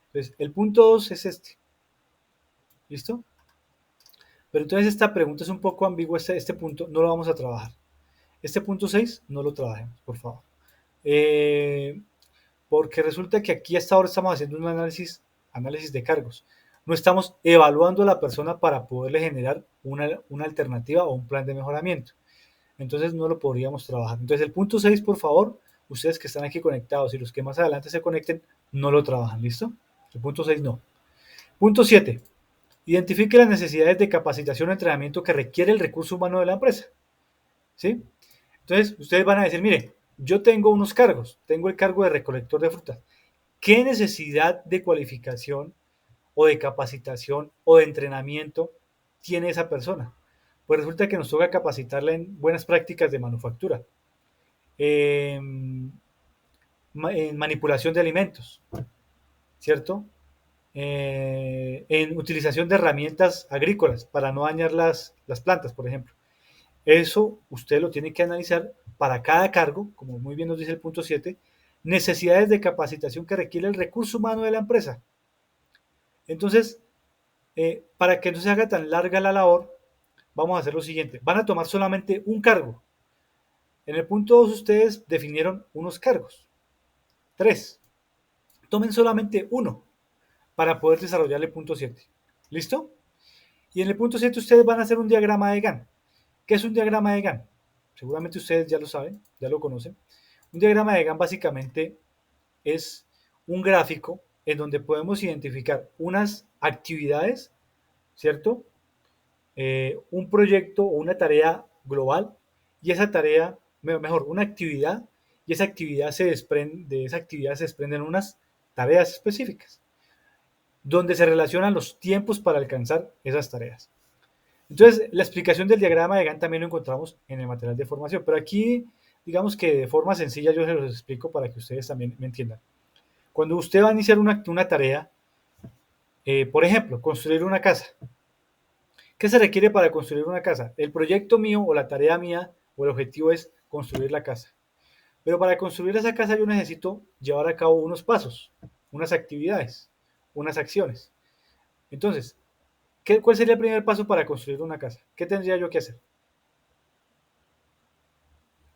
Entonces, el punto 2 es este. ¿Listo? Pero entonces esta pregunta es un poco ambigua, este punto no lo vamos a trabajar. Este punto 6 no lo trabajemos, por favor. Eh, Porque resulta que aquí hasta ahora estamos haciendo un análisis de cargos. No estamos evaluando a la persona para poderle generar una alternativa o un plan de mejoramiento. Entonces no lo podríamos trabajar. Entonces el punto 6, por favor, ustedes que están aquí conectados y los que más adelante se conecten, no lo trabajan, ¿listo? El punto 6 no. Punto 7. Identifique las necesidades de capacitación o entrenamiento que requiere el recurso humano de la empresa. ¿Sí? Entonces, ustedes van a decir, mire, yo tengo unos cargos, tengo el cargo de recolector de frutas. ¿Qué necesidad de cualificación o de capacitación o de entrenamiento tiene esa persona? Pues resulta que nos toca capacitarla en buenas prácticas de manufactura, en manipulación de alimentos, ¿cierto? En utilización de herramientas agrícolas para no dañar las plantas, por ejemplo. Eso usted lo tiene que analizar para cada cargo, como muy bien nos dice el punto 7, necesidades de capacitación que requiere el recurso humano de la empresa. Entonces, para que no se haga tan larga la labor, vamos a hacer lo siguiente. Van a tomar solamente un cargo. En el punto 2 ustedes definieron unos cargos. 3. Tomen solamente uno para poder desarrollar el punto 7. ¿Listo? Y en el punto 7 ustedes van a hacer un diagrama de Gantt. ¿Qué es un diagrama de Gantt? Seguramente ustedes ya lo saben, ya lo conocen. Un diagrama de Gantt básicamente es un gráfico en donde podemos identificar unas actividades, ¿cierto? Un proyecto o una tarea global y esa tarea, mejor, una actividad y esa actividad de esa actividad se desprenden unas tareas específicas donde se relacionan los tiempos para alcanzar esas tareas. Entonces, la explicación del diagrama de Gantt también lo encontramos en el material de formación, pero aquí, digamos que de forma sencilla yo se los explico para que ustedes también me entiendan. Cuando usted va a iniciar una tarea, por ejemplo, construir una casa, ¿qué se requiere para construir una casa? El proyecto mío o la tarea mía o el objetivo es construir la casa. Pero para construir esa casa yo necesito llevar a cabo unos pasos, unas actividades, unas acciones. Entonces, ¿cuál sería el primer paso para construir una casa? ¿Qué tendría yo que hacer?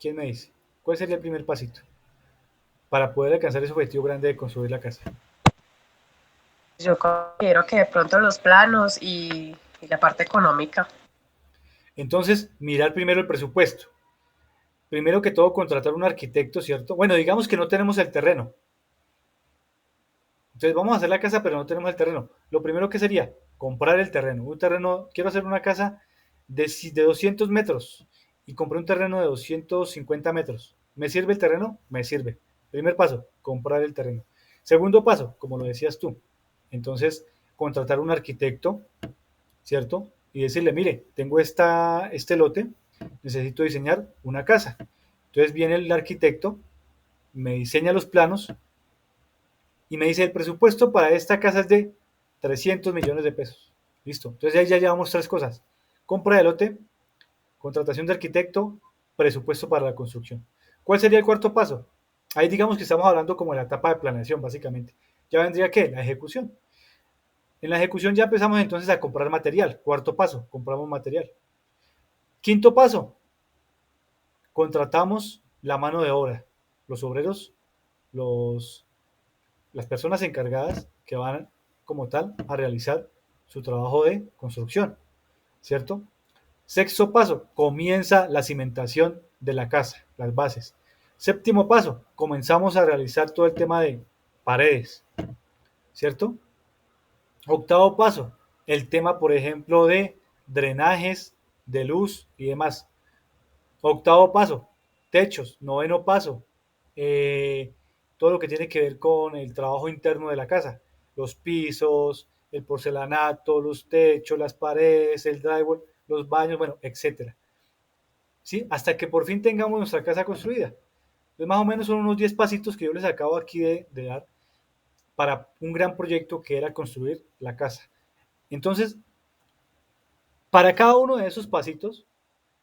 ¿Quién me dice? ¿Cuál sería el primer pasito para poder alcanzar ese objetivo grande de construir la casa? Yo considero que de pronto los planos y la parte económica. Entonces, mirar primero el presupuesto. Primero que todo, contratar un arquitecto, ¿cierto? Bueno, digamos que no tenemos el terreno. Entonces, vamos a hacer la casa, pero no tenemos el terreno. Lo primero que sería comprar el terreno. Un terreno, quiero hacer una casa de 200 metros y compré un terreno de 250 metros. ¿Me sirve el terreno? Me sirve. Primer paso, comprar el terreno. Segundo paso, como lo decías tú, entonces contratar un arquitecto, ¿cierto? Y decirle, mire, tengo este lote, necesito diseñar una casa. Entonces viene el arquitecto, me diseña los planos y me dice, el presupuesto para esta casa es de 300 millones de pesos. Listo. Entonces ahí ya llevamos 3 cosas. Compra de lote, contratación de arquitecto, presupuesto para la construcción. ¿Cuál sería el cuarto paso? Ahí digamos que estamos hablando como de la etapa de planeación, básicamente. Ya vendría ¿qué? La ejecución. En la ejecución ya empezamos entonces a comprar material. Cuarto paso, compramos material. Quinto paso, contratamos la mano de obra, los obreros, los, las personas encargadas que van como tal a realizar su trabajo de construcción, ¿cierto? Sexto paso, comienza la cimentación de la casa, las bases. Séptimo paso, comenzamos a realizar todo el tema de paredes, ¿cierto? Octavo paso, el tema, por ejemplo, de drenajes, de luz y demás. Octavo paso, techos. Noveno paso, eh, todo lo que tiene que ver con el trabajo interno de la casa. Los pisos, el porcelanato, los techos, las paredes, el drywall, los baños, bueno, etcétera. ¿Sí? Hasta que por fin tengamos nuestra casa construida. Entonces, más o menos son unos 10 pasitos que yo les acabo aquí de dar para un gran proyecto que era construir la casa. Entonces, para cada uno de esos pasitos,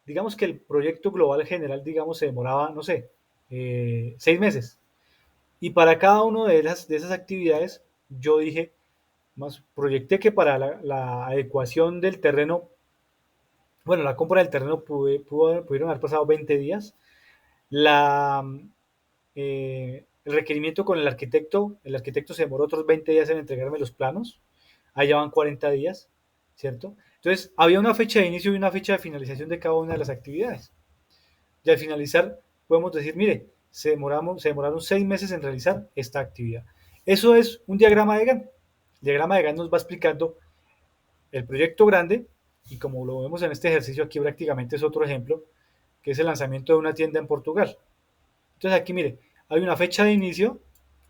digamos que el proyecto global general, digamos, se demoraba, no sé, 6 meses. Y para cada una de esas actividades, yo dije, más proyecté que para la adecuación del terreno, bueno, la compra del terreno pudieron haber pasado 20 días. La, el requerimiento con el arquitecto se demoró otros 20 días en entregarme los planos, allá van 40 días, ¿cierto? Entonces, había una fecha de inicio y una fecha de finalización de cada una de las actividades. Y al finalizar, podemos decir, mire, se demoraron 6 meses en realizar esta actividad. Eso es un diagrama de Gantt. El diagrama de Gantt nos va explicando el proyecto grande, y como lo vemos en este ejercicio aquí prácticamente es otro ejemplo, que es el lanzamiento de una tienda en Portugal. Entonces aquí mire, hay una fecha de inicio,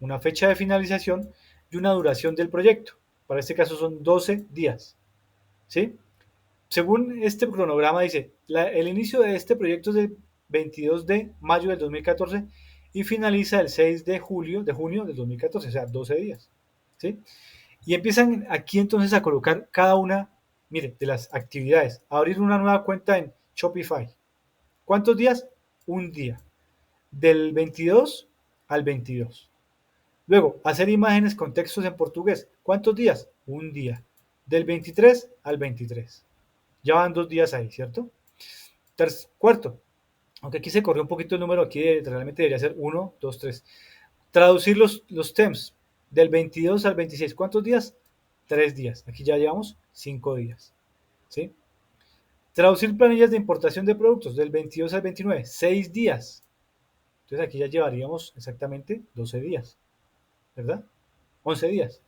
una fecha de finalización y una duración del proyecto. Para este caso son 12 días. ¿Sí? Según este cronograma dice, el inicio de este proyecto es el 22 de mayo del 2014 y finaliza el 6 de junio del 2014, o sea, 12 días. ¿Sí? Y empiezan aquí entonces a colocar cada una, mire, de las actividades. Abrir una nueva cuenta en Shopify. ¿Cuántos días? Un día. Del 22 al 22. Luego, hacer imágenes con textos en portugués. ¿Cuántos días? Un día. Del 23 al 23. Ya van 2 días ahí, ¿cierto? Cuarto, aunque aquí se corrió un poquito el número, aquí realmente debería ser 1, 2, 3. Traducir los TEMS del 22 al 26. ¿Cuántos días? 3 días. Aquí ya llevamos 5 días. ¿Sí? Traducir planillas de importación de productos del 22 al 29. 6 días. Entonces aquí ya llevaríamos exactamente 12 días. ¿Verdad? 11 días.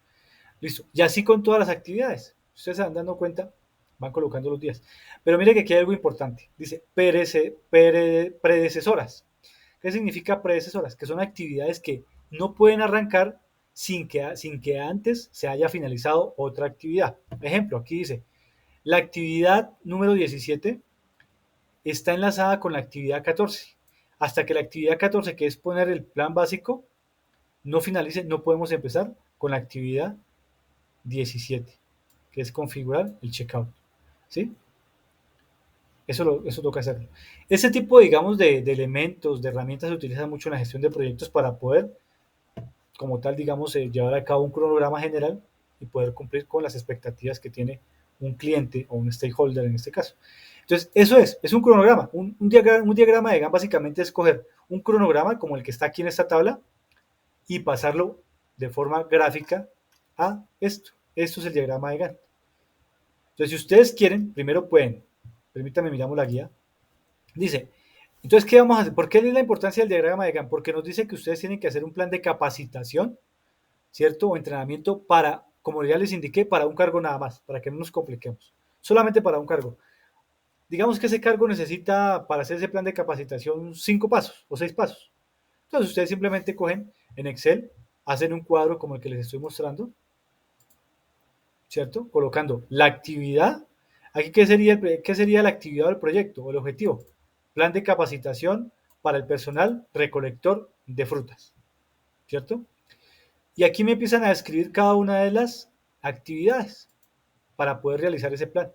Listo. Y así con todas las actividades. Ustedes se van dando cuenta, van colocando los días. Pero mire que aquí hay algo importante. Dice predecesoras. ¿Qué significa predecesoras? Que son actividades que no pueden arrancar sin que antes se haya finalizado otra actividad. Ejemplo, aquí dice, la actividad número 17 está enlazada con la actividad 14. Hasta que la actividad 14, que es poner el plan básico, no finalice, no podemos empezar con la actividad 17, que es configurar el checkout. ¿Sí? Eso toca hacerlo. Ese tipo, digamos, de elementos, de herramientas se utilizan mucho en la gestión de proyectos para poder, como tal, digamos, llevar a cabo un cronograma general y poder cumplir con las expectativas que tiene un cliente o un stakeholder en este caso. Entonces, eso es un cronograma. Un diagrama de Gantt básicamente es coger un cronograma como el que está aquí en esta tabla y pasarlo de forma gráfica a esto. Esto es el diagrama de Gantt. Entonces, si ustedes quieren, primero pueden, permítanme, miramos la guía. Dice, entonces, ¿qué vamos a hacer? ¿Por qué es la importancia del diagrama de Gantt? Porque nos dice que ustedes tienen que hacer un plan de capacitación, ¿cierto? O entrenamiento para, como ya les indiqué, para un cargo nada más, para que no nos compliquemos. Solamente para un cargo. Digamos que ese cargo necesita, para hacer ese plan de capacitación, 5 pasos o 6 pasos. Entonces, ustedes simplemente cogen en Excel, hacen un cuadro como el que les estoy mostrando, ¿cierto? Colocando la actividad. Aquí, qué sería la actividad del proyecto o el objetivo? Plan de capacitación para el personal recolector de frutas, ¿cierto? Y aquí me empiezan a describir cada una de las actividades para poder realizar ese plan.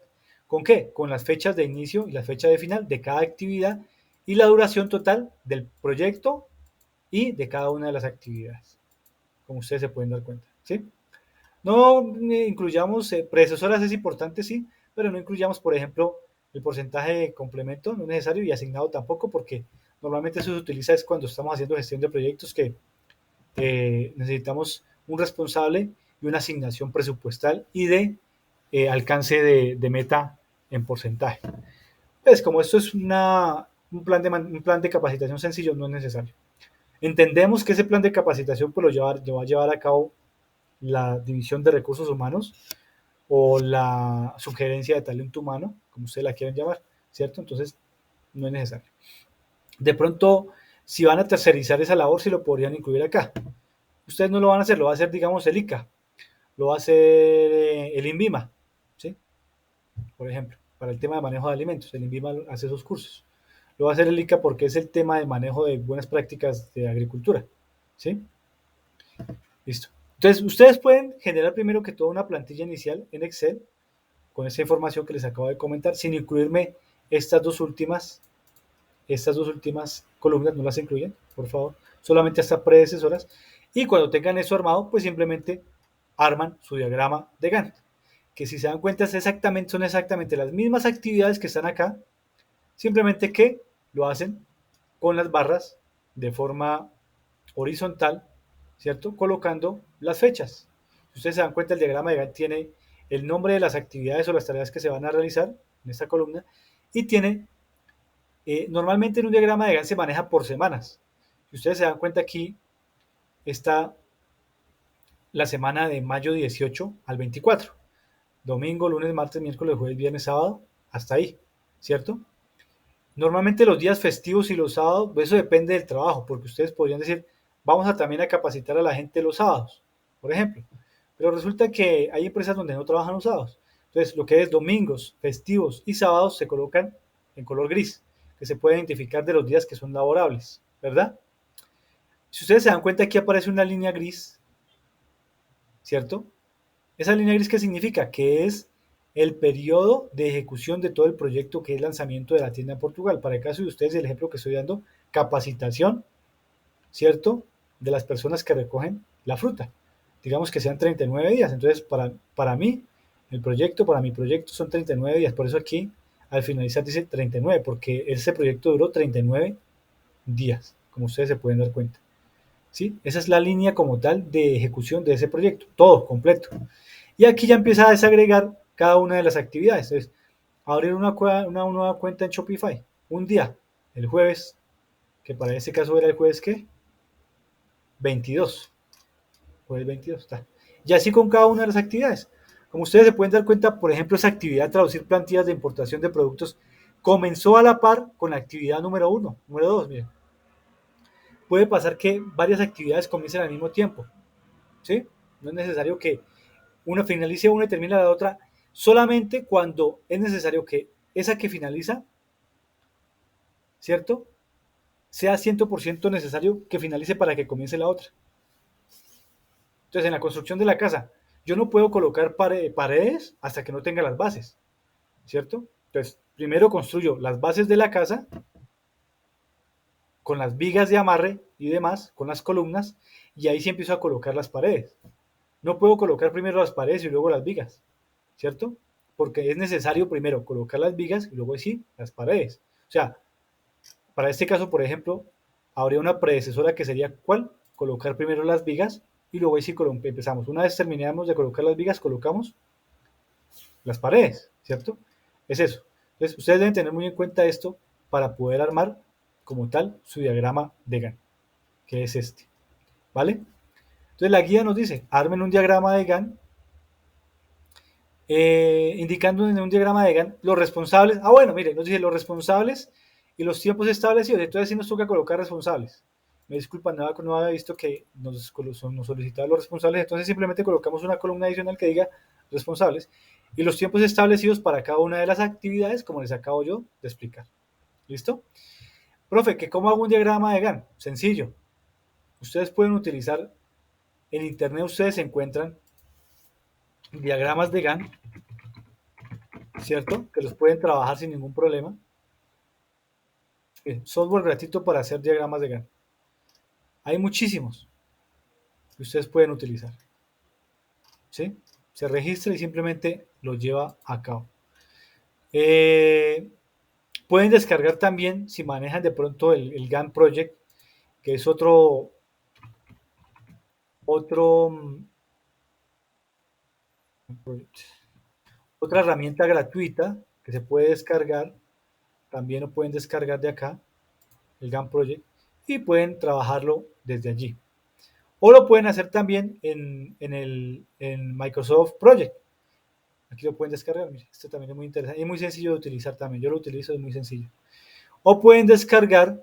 ¿Con qué? Con las fechas de inicio y la fecha de final de cada actividad y la duración total del proyecto y de cada una de las actividades, como ustedes se pueden dar cuenta, ¿sí? No incluyamos predecesoras, es importante, sí, pero no incluyamos, por ejemplo, el porcentaje de complemento, no es necesario, y asignado tampoco, porque normalmente eso se utiliza es cuando estamos haciendo gestión de proyectos que necesitamos un responsable y una asignación presupuestal y de alcance de meta en porcentaje. Pues como esto es un plan de capacitación sencillo, no es necesario. Entendemos que ese plan de capacitación pues, lo va a llevar a cabo la división de recursos humanos o la sugerencia de talento humano, como ustedes la quieran llamar, ¿cierto? Entonces, no es necesario. De pronto, si van a tercerizar esa labor, sí lo podrían incluir acá. Ustedes no lo van a hacer, lo va a hacer, digamos, el ICA, lo va a hacer el INVIMA, ¿sí? Por ejemplo, para el tema de manejo de alimentos, el INVIMA hace esos cursos. Lo va a hacer el ICA porque es el tema de manejo de buenas prácticas de agricultura, ¿sí? Listo. Entonces, ustedes pueden generar primero que todo una plantilla inicial en Excel con esa información que les acabo de comentar, sin incluirme estas dos últimas columnas, no las incluyen, por favor, solamente hasta predecesoras. Y cuando tengan eso armado, pues simplemente arman su diagrama de Gantt, que si se dan cuenta son exactamente las mismas actividades que están acá, simplemente que lo hacen con las barras de forma horizontal, ¿cierto? Colocando las fechas. Si ustedes se dan cuenta, el diagrama de Gantt tiene el nombre de las actividades o las tareas que se van a realizar en esta columna y tiene, normalmente en un diagrama de Gantt se maneja por semanas. Si ustedes se dan cuenta aquí, está la semana de mayo 18 al 24. Domingo, lunes, martes, miércoles, jueves, viernes, sábado, hasta ahí, ¿cierto? Normalmente los días festivos y los sábados, eso depende del trabajo, porque ustedes podrían decir, vamos a también a capacitar a la gente los sábados, por ejemplo. Pero resulta que hay empresas donde no trabajan los sábados. Entonces, lo que es domingos, festivos y sábados se colocan en color gris, que se puede identificar de los días que son laborables, ¿verdad? Si ustedes se dan cuenta, aquí aparece una línea gris, ¿cierto? Esa línea gris, ¿qué significa? Que es el periodo de ejecución de todo el proyecto que es lanzamiento de la tienda en Portugal. Para el caso de ustedes, el ejemplo que estoy dando, capacitación, ¿cierto? De las personas que recogen la fruta. Digamos que sean 39 días. Entonces, para mí, para mi proyecto son 39 días. Por eso aquí, al finalizar, dice 39, porque ese proyecto duró 39 días, como ustedes se pueden dar cuenta. ¿Sí? Esa es la línea como tal de ejecución de ese proyecto, todo completo. Y aquí ya empieza a desagregar cada una de las actividades. Entonces, abrir una nueva cuenta en Shopify, un día, el jueves, que para este caso era el jueves ¿qué? 22, jueves 22, está. Y así con cada una de las actividades. Como ustedes se pueden dar cuenta, por ejemplo, esa actividad, traducir plantillas de importación de productos, comenzó a la par con la actividad número 1, número 2, miren. Puede pasar que varias actividades comiencen al mismo tiempo, ¿sí? No es necesario que una finalice una y termine la otra, solamente cuando es necesario que esa que finaliza, ¿cierto? Sea 100% necesario que finalice para que comience la otra. Entonces, en la construcción de la casa, yo no puedo colocar paredes hasta que no tenga las bases, ¿cierto? Entonces, primero construyo las bases de la casa con las vigas de amarre y demás, con las columnas, y ahí sí empiezo a colocar las paredes. No puedo colocar primero las paredes y luego las vigas, ¿cierto? Porque es necesario primero colocar las vigas y luego sí las paredes. O sea, para este caso, por ejemplo, habría una predecesora que sería ¿cuál? Colocar primero las vigas y luego sí empezamos. Una vez terminamos de colocar las vigas, colocamos las paredes, ¿cierto? Es eso. Entonces, ustedes deben tener muy en cuenta esto para poder armar como tal su diagrama de Gantt, que es este, ¿vale? Entonces la guía nos dice, armen un diagrama de Gantt indicando en un diagrama de Gantt los responsables. Ah, bueno, mire, nos dice los responsables y los tiempos establecidos. Entonces sí nos toca colocar responsables. Me disculpan, no había visto que nos solicitaba los responsables. Entonces simplemente colocamos una columna adicional que diga responsables y los tiempos establecidos para cada una de las actividades, como les acabo yo de explicar. ¿Listo? Profe, ¿que cómo hago un diagrama de Gantt? Sencillo. Ustedes pueden utilizar, en internet ustedes encuentran diagramas de Gantt, ¿cierto? Que los pueden trabajar sin ningún problema. Software gratuito para hacer diagramas de Gantt. Hay muchísimos que ustedes pueden utilizar. ¿Sí? Se registra y simplemente lo lleva a cabo. Pueden descargar también, si manejan de pronto el Gantt Project, que es otro, otra herramienta gratuita que se puede descargar. También lo pueden descargar de acá, el Gantt Project, y pueden trabajarlo desde allí. O lo pueden hacer también en Microsoft Project. Aquí lo pueden descargar. Mire, esto también es muy interesante y muy sencillo de utilizar también. Yo lo utilizo, es muy sencillo. O pueden descargar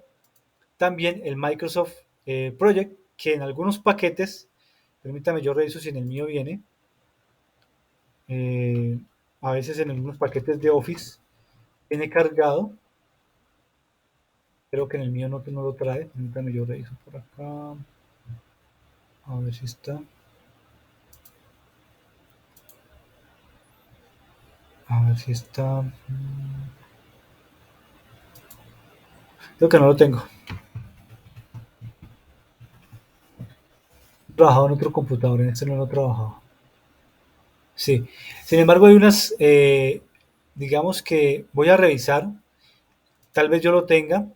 también el Microsoft Project, que en algunos paquetes, permítame yo reviso si en el mío viene, eh, a veces en algunos paquetes de Office viene cargado. Creo que en el mío no lo trae. Permítame yo reviso por acá. A ver si está. A ver si está. Creo que no lo tengo. trabajado en otro computador, en este no lo he trabajado. Sí. Sin embargo, hay unas, digamos que voy a revisar, tal vez yo lo tenga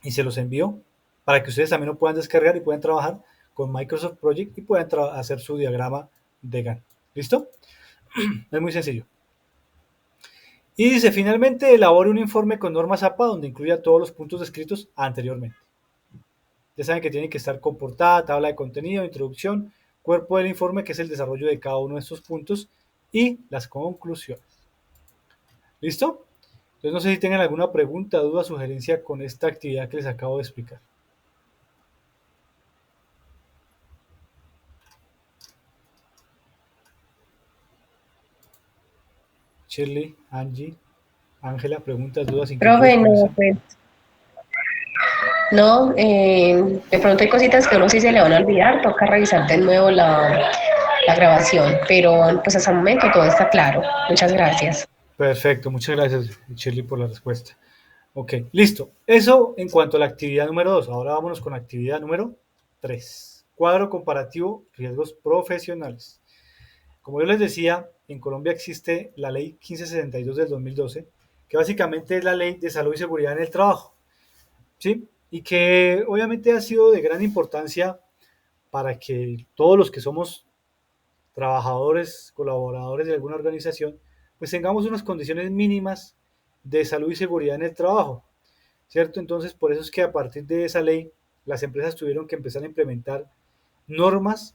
y se los envío para que ustedes también lo puedan descargar y puedan trabajar con Microsoft Project y puedan hacer su diagrama de Gantt. ¿Listo? Es muy sencillo. Y dice, finalmente elabore un informe con normas APA donde incluya todos los puntos descritos anteriormente. Ya saben que tiene que estar con portada, tabla de contenido, introducción, cuerpo del informe, que es el desarrollo de cada uno de estos puntos, y las conclusiones. ¿Listo? Entonces no sé si tengan alguna pregunta, duda, sugerencia con esta actividad que les acabo de explicar. Shirley, Angie, Ángela, preguntas, dudas, inquietudes Profe, con no, eso. pues, no, de pronto hay cositas que a uno sí se le van a olvidar, toca revisar de nuevo la grabación, pero pues hasta el momento todo está claro. Muchas gracias. Perfecto, muchas gracias, Shirley, por la respuesta. Ok, listo. Eso en cuanto a la actividad número 2. Ahora vámonos con la actividad número 3. Cuadro comparativo, riesgos profesionales. Como yo les decía, en Colombia existe la ley 1562 del 2012, que básicamente es la ley de salud y seguridad en el trabajo, ¿sí? Y que obviamente ha sido de gran importancia para que todos los que somos trabajadores, colaboradores de alguna organización, pues tengamos unas condiciones mínimas de salud y seguridad en el trabajo, ¿cierto? Entonces, por eso es que a partir de esa ley, las empresas tuvieron que empezar a implementar normas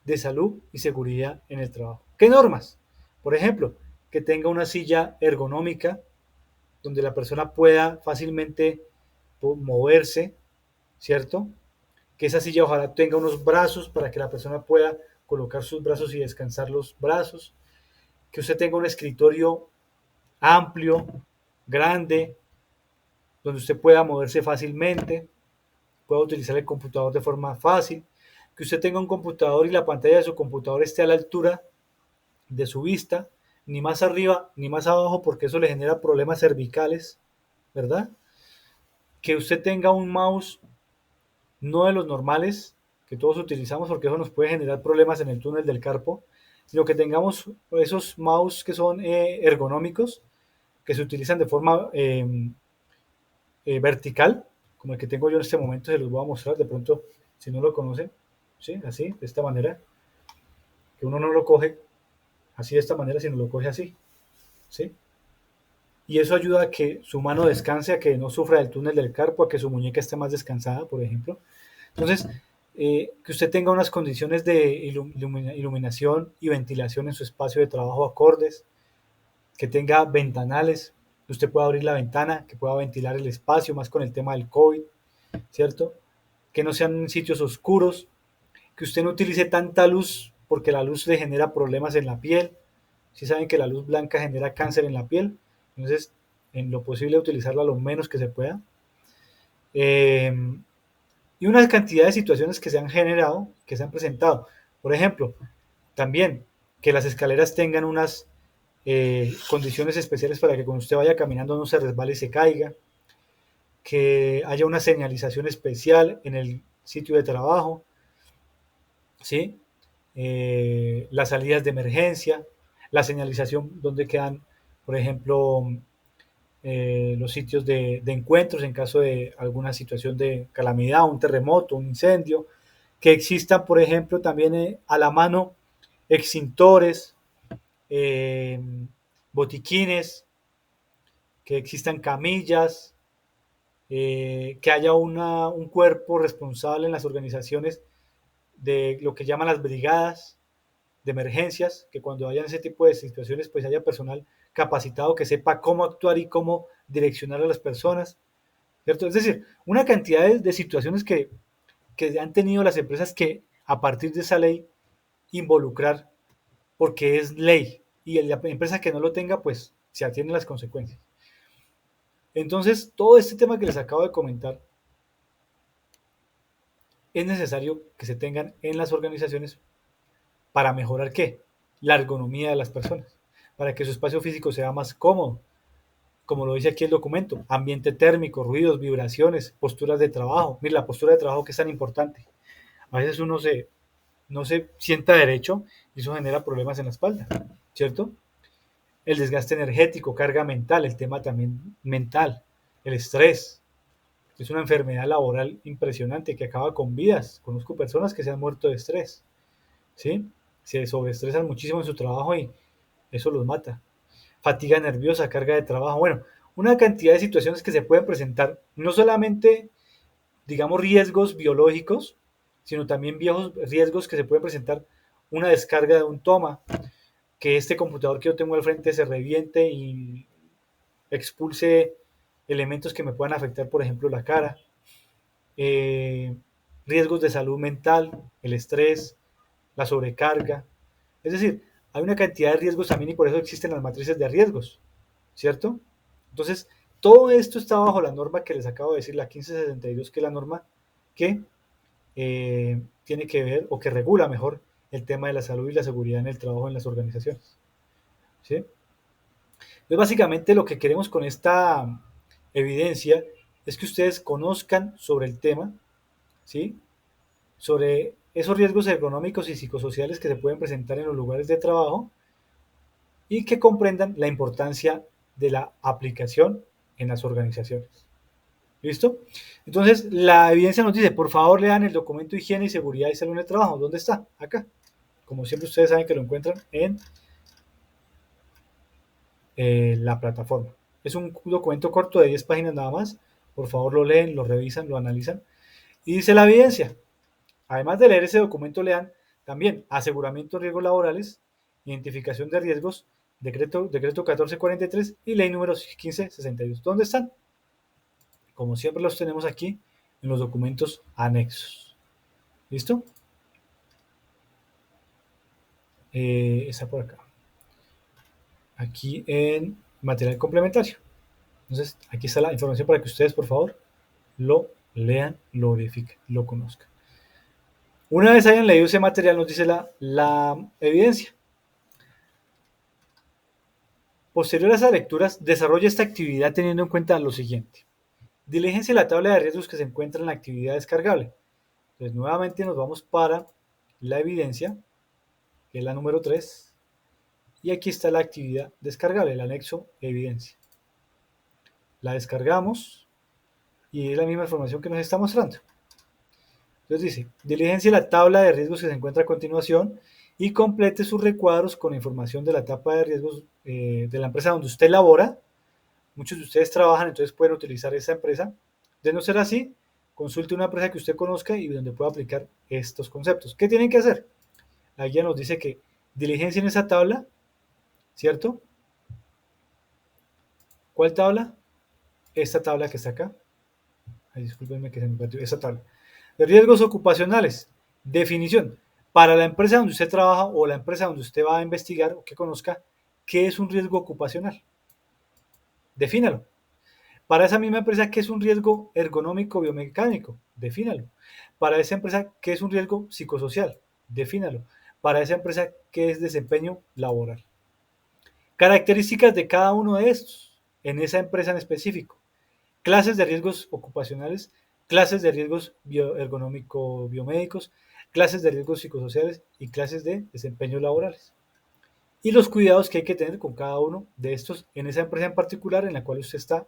de salud y seguridad en el trabajo. ¿Qué normas? Por ejemplo, que tenga una silla ergonómica donde la persona pueda fácilmente moverse, ¿cierto? Que esa silla ojalá tenga unos brazos para que la persona pueda colocar sus brazos y descansar los brazos, que usted tenga un escritorio amplio, grande, donde usted pueda moverse fácilmente, pueda utilizar el computador de forma fácil, que usted tenga un computador y la pantalla de su computador esté a la altura de su vista, ni más arriba ni más abajo, porque eso le genera problemas cervicales, ¿verdad? Que usted tenga un mouse no de los normales que todos utilizamos, porque eso nos puede generar problemas en el túnel del carpo, sino que tengamos esos mouse que son ergonómicos, que se utilizan de forma vertical, como el que tengo yo en este momento, se los voy a mostrar de pronto, si no lo conocen, ¿sí? Así, de esta manera, que uno no lo coge así de esta manera, sino lo coge así, ¿sí? Y eso ayuda a que su mano descanse, a que no sufra del túnel del carpo, a que su muñeca esté más descansada, por ejemplo. Entonces, que usted tenga unas condiciones de iluminación y ventilación en su espacio de trabajo acordes, que tenga ventanales, que usted pueda abrir la ventana, que pueda ventilar el espacio, más con el tema del COVID, ¿cierto? Que no sean sitios oscuros, que usted no utilice tanta luz porque la luz le genera problemas en la piel. Si saben que la luz blanca genera cáncer en la piel, entonces en lo posible utilizarla lo menos que se pueda. Eh, y una cantidad de situaciones que se han generado, que se han presentado. Por ejemplo, también que las escaleras tengan unas condiciones especiales para que cuando usted vaya caminando no se resbale y se caiga, que haya una señalización especial en el sitio de trabajo, ¿sí? Las salidas de emergencia, la señalización donde quedan, por ejemplo, los sitios de encuentros en caso de alguna situación de calamidad, un terremoto, un incendio, que existan, por ejemplo, también a la mano extintores, eh, botiquines, que existan camillas, que haya un cuerpo responsable en las organizaciones de lo que llaman las brigadas de emergencias, que cuando hayan ese tipo de situaciones, pues haya personal capacitado que sepa cómo actuar y cómo direccionar a las personas, ¿cierto? Es decir, una cantidad de situaciones que han tenido las empresas que a partir de esa ley involucrar, porque es ley, y la empresa que no lo tenga, pues se atiende a las consecuencias. Entonces, todo este tema que les acabo de comentar es necesario que se tengan en las organizaciones para mejorar qué? La ergonomía de las personas, para que su espacio físico sea más cómodo, como lo dice aquí el documento, ambiente térmico, ruidos, vibraciones, posturas de trabajo. Mira, la postura de trabajo que es tan importante. A veces uno no se sienta derecho y eso genera problemas en la espalda, ¿cierto? El desgaste energético, carga mental, el tema también mental, el estrés. Es una enfermedad laboral impresionante que acaba con vidas. Conozco personas que se han muerto de estrés, ¿sí? Se sobreestresan muchísimo en su trabajo y eso los mata. Fatiga nerviosa, carga de trabajo, bueno, una cantidad de situaciones que se pueden presentar, no solamente, digamos, riesgos biológicos, sino también viejos riesgos que se pueden presentar, una descarga de un toma, que este computador que yo tengo al frente se reviente y expulse elementos que me puedan afectar, por ejemplo, la cara, eh, riesgos de salud mental, el estrés, la sobrecarga. Es decir, hay una cantidad de riesgos también y por eso existen las matrices de riesgos, ¿cierto? Entonces, todo esto está bajo la norma que les acabo de decir, la 1562, que es la norma que tiene que ver o que regula mejor el tema de la salud y la seguridad en el trabajo en las organizaciones. ¿Sí? Entonces, básicamente lo que queremos con esta evidencia es que ustedes conozcan sobre el tema, ¿sí? Sobre esos riesgos económicos y psicosociales que se pueden presentar en los lugares de trabajo y que comprendan la importancia de la aplicación en las organizaciones. ¿Listo? Entonces, la evidencia nos dice, por favor, lean el documento de higiene y seguridad y salud en el trabajo. ¿Dónde está? Acá. Como siempre, ustedes saben que lo encuentran en la plataforma. Es un documento corto de 10 páginas nada más. Por favor, lo leen, lo revisan, lo analizan. Y dice la evidencia. Además de leer ese documento, lean también aseguramiento de riesgos laborales, identificación de riesgos, decreto 1443 y ley número 1562. ¿Dónde están? Como siempre los tenemos aquí en los documentos anexos. ¿Listo? Está por acá. Aquí en material complementario. Entonces, aquí está la información para que ustedes, por favor, lo lean, lo verifiquen, lo conozcan. Una vez hayan leído ese material, nos dice la evidencia. Posterior a esas lecturas, desarrolla esta actividad teniendo en cuenta lo siguiente. Diligencia la tabla de riesgos que se encuentra en la actividad descargable. Entonces, nuevamente nos vamos para la evidencia, que es la número 3, y aquí está la actividad descargable, el anexo evidencia. La descargamos y es la misma información que nos está mostrando. Entonces dice, diligencia la tabla de riesgos que se encuentra a continuación y complete sus recuadros con información de la etapa de riesgos de la empresa donde usted labora. Muchos de ustedes trabajan, entonces pueden utilizar esa empresa. De no ser así, consulte una empresa que usted conozca y donde pueda aplicar estos conceptos. ¿Qué tienen que hacer? La guía nos dice que diligencia en esa tabla, ¿cierto? ¿Cuál tabla? Esta tabla que está acá. Ay, discúlpenme que se me perdió esa tabla. De riesgos ocupacionales. Definición. Para la empresa donde usted trabaja o la empresa donde usted va a investigar o que conozca qué es un riesgo ocupacional. Defínalo. Para esa misma empresa, ¿qué es un riesgo ergonómico biomecánico? Defínalo. Para esa empresa, ¿qué es un riesgo psicosocial? Defínalo. Para esa empresa, ¿qué es desempeño laboral? Características de cada uno de estos en esa empresa en específico. Clases de riesgos ocupacionales, clases de riesgos ergonómico-biomédicos, clases de riesgos psicosociales y clases de desempeño laborales. Y los cuidados que hay que tener con cada uno de estos en esa empresa en particular en la cual usted está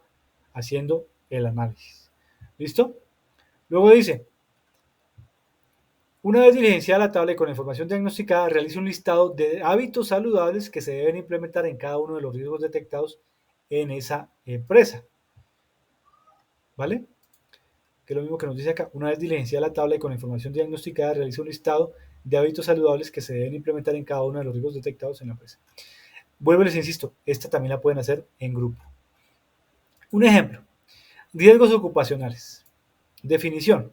haciendo el análisis. ¿Listo? Luego dice, una vez diligenciada la tabla y con la información diagnosticada, realice un listado de hábitos saludables que se deben implementar en cada uno de los riesgos detectados en esa empresa. ¿Vale? Que es lo mismo que nos dice acá. Una vez diligenciada la tabla y con la información diagnosticada, realice un listado de hábitos saludables que se deben implementar en cada uno de los riesgos detectados en la empresa. Vuelvo y les insisto, esta también la pueden hacer en grupo. Un ejemplo, riesgos ocupacionales. Definición.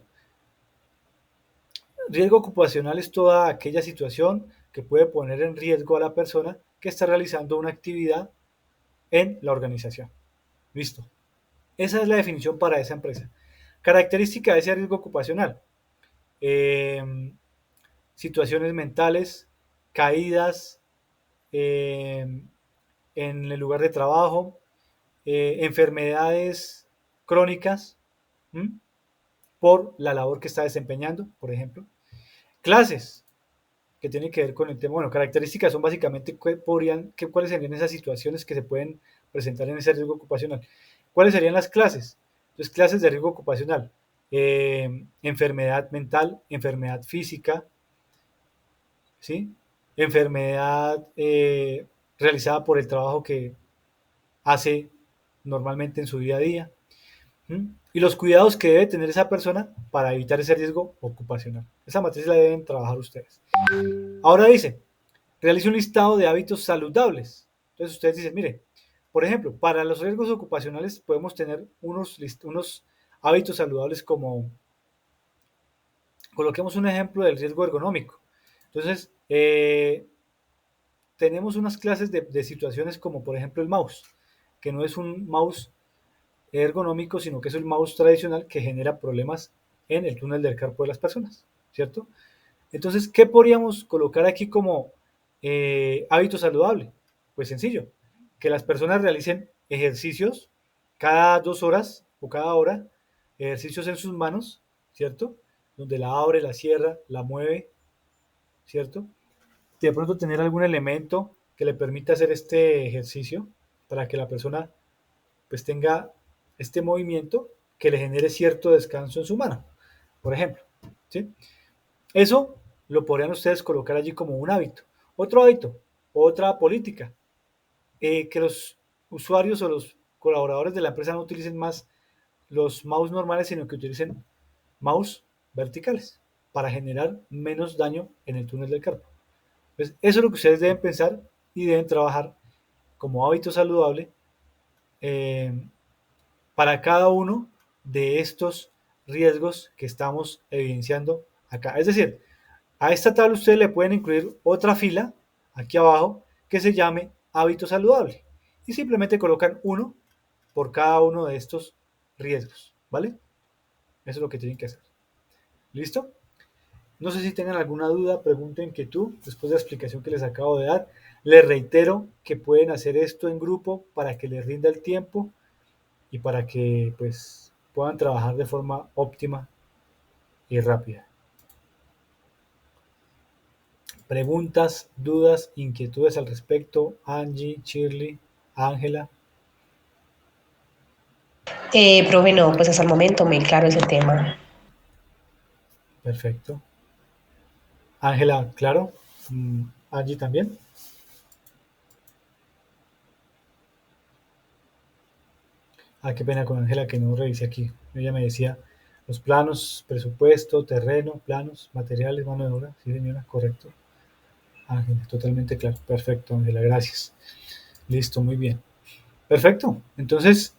Riesgo ocupacional es toda aquella situación que puede poner en riesgo a la persona que está realizando una actividad en la organización. Listo. Esa es la definición para esa empresa. Característica de ese riesgo ocupacional. Situaciones mentales, caídas en el lugar de trabajo, enfermedades crónicas por la labor que está desempeñando, por ejemplo. clases que tienen que ver con el tema. Bueno, características son básicamente cuáles serían esas situaciones que se pueden presentar en ese riesgo ocupacional. ¿Cuáles serían las clases? Entonces, clases de riesgo ocupacional. Enfermedad mental, enfermedad física, ¿sí? Enfermedad realizada por el trabajo que hace normalmente en su día a día. ¿Mm? Y los cuidados que debe tener esa persona para evitar ese riesgo ocupacional. Esa matriz la deben trabajar ustedes. Ahora dice, realice un listado de hábitos saludables. Entonces ustedes dicen, mire, por ejemplo, para los riesgos ocupacionales podemos tener unos hábitos saludables como, coloquemos un ejemplo del riesgo ergonómico. Entonces, tenemos unas clases de situaciones como por ejemplo el mouse, que no es un mouse ergonómico, sino que es el mouse tradicional que genera problemas en el túnel del carpo de las personas, ¿cierto? Entonces, ¿qué podríamos colocar aquí como hábito saludable? Pues sencillo, que las personas realicen ejercicios cada 2 horas o cada hora, ejercicios en sus manos, ¿cierto? Donde la abre, la cierra, la mueve, ¿cierto? De pronto tener algún elemento que le permita hacer este ejercicio para que la persona pues tenga este movimiento que le genere cierto descanso en su mano, por ejemplo, ¿sí? Eso lo podrían ustedes colocar allí como un hábito. Otro hábito, otra política, que los usuarios o los colaboradores de la empresa no utilicen más los mouse normales, sino que utilicen mouse verticales para generar menos daño en el túnel del carpo. Entonces, eso es lo que ustedes deben pensar y deben trabajar como hábito saludable eh, para cada uno de estos riesgos que estamos evidenciando acá. Es decir, a esta tabla ustedes le pueden incluir otra fila aquí abajo que se llame hábito saludable y simplemente colocan uno por cada uno de estos riesgos, ¿vale? Eso es lo que tienen que hacer. ¿Listo? No sé si tengan alguna duda, pregunta, inquietud después de la explicación que les acabo de dar. Les reitero que pueden hacer esto en grupo para que les rinda el tiempo y para que pues puedan trabajar de forma óptima y rápida. Preguntas, dudas, inquietudes al respecto, Angie, Shirley, Ángela. Profe, no, pues hasta el momento muy claro ese tema. Perfecto. Ángela, claro. Angie también. Ah, qué pena con Ángela que no revisé aquí. Ella me decía los planos, presupuesto, terreno, planos, materiales, mano de obra. Sí, señora, correcto. Ángela, totalmente claro. Perfecto, Ángela, gracias. Listo, muy bien. Perfecto. Entonces,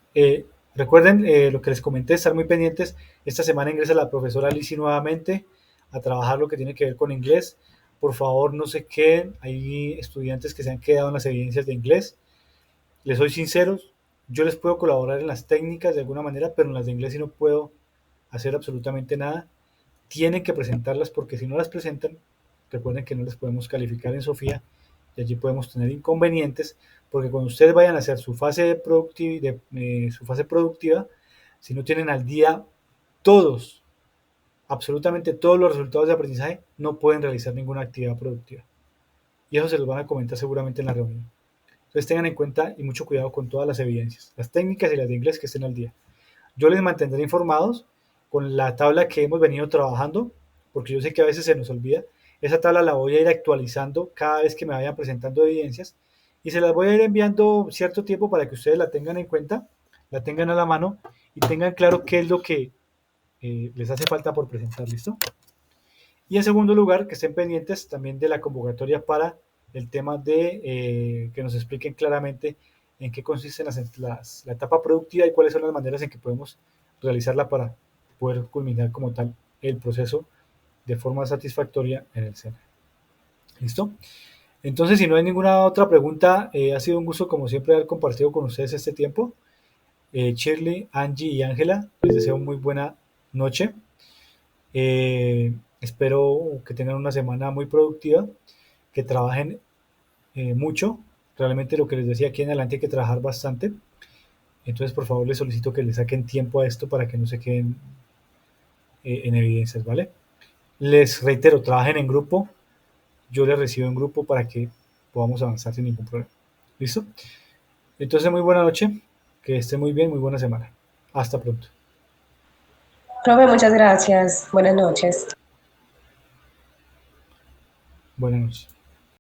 recuerden lo que les comenté, estar muy pendientes. Esta semana ingresa la profesora Lizzie nuevamente a trabajar lo que tiene que ver con inglés. Por favor, no se queden. Hay estudiantes que se han quedado en las evidencias de inglés. Les soy sincero, yo les puedo colaborar en las técnicas de alguna manera, pero en las de inglés sí no puedo hacer absolutamente nada. Tienen que presentarlas porque si no las presentan, recuerden que no les podemos calificar en Sofía y allí podemos tener inconvenientes porque cuando ustedes vayan a hacer su fase productiva, si no tienen al día todos, absolutamente todos los resultados de aprendizaje, no pueden realizar ninguna actividad productiva. Y eso se los van a comentar seguramente en la reunión. Entonces tengan en cuenta y mucho cuidado con todas las evidencias, las técnicas y las de inglés que estén al día. Yo les mantendré informados con la tabla que hemos venido trabajando, porque yo sé que a veces se nos olvida. Esa tabla la voy a ir actualizando cada vez que me vayan presentando evidencias y se las voy a ir enviando cierto tiempo para que ustedes la tengan en cuenta, la tengan a la mano y tengan claro qué es lo que les hace falta por presentar. ¿Listo? Y en segundo lugar, que estén pendientes también de la convocatoria para el tema de que nos expliquen claramente en qué consiste la etapa productiva y cuáles son las maneras en que podemos realizarla para poder culminar como tal el proceso de forma satisfactoria en el SENA. ¿Listo? Entonces, si no hay ninguna otra pregunta, ha sido un gusto como siempre haber compartido con ustedes este tiempo. Shirley, Angie y Ángela, les deseo muy buena noche. Espero que tengan una semana muy productiva, que trabajen mucho. Realmente lo que les decía aquí en adelante hay que trabajar bastante. Entonces, por favor, les solicito que le saquen tiempo a esto para que no se queden en evidencias, ¿vale? Les reitero, trabajen en grupo, yo les recibo en grupo para que podamos avanzar sin ningún problema. ¿Listo? Entonces, muy buena noche, que esté muy bien, muy buena semana. Hasta pronto. Profe, muchas gracias. Buenas noches. Buenas noches.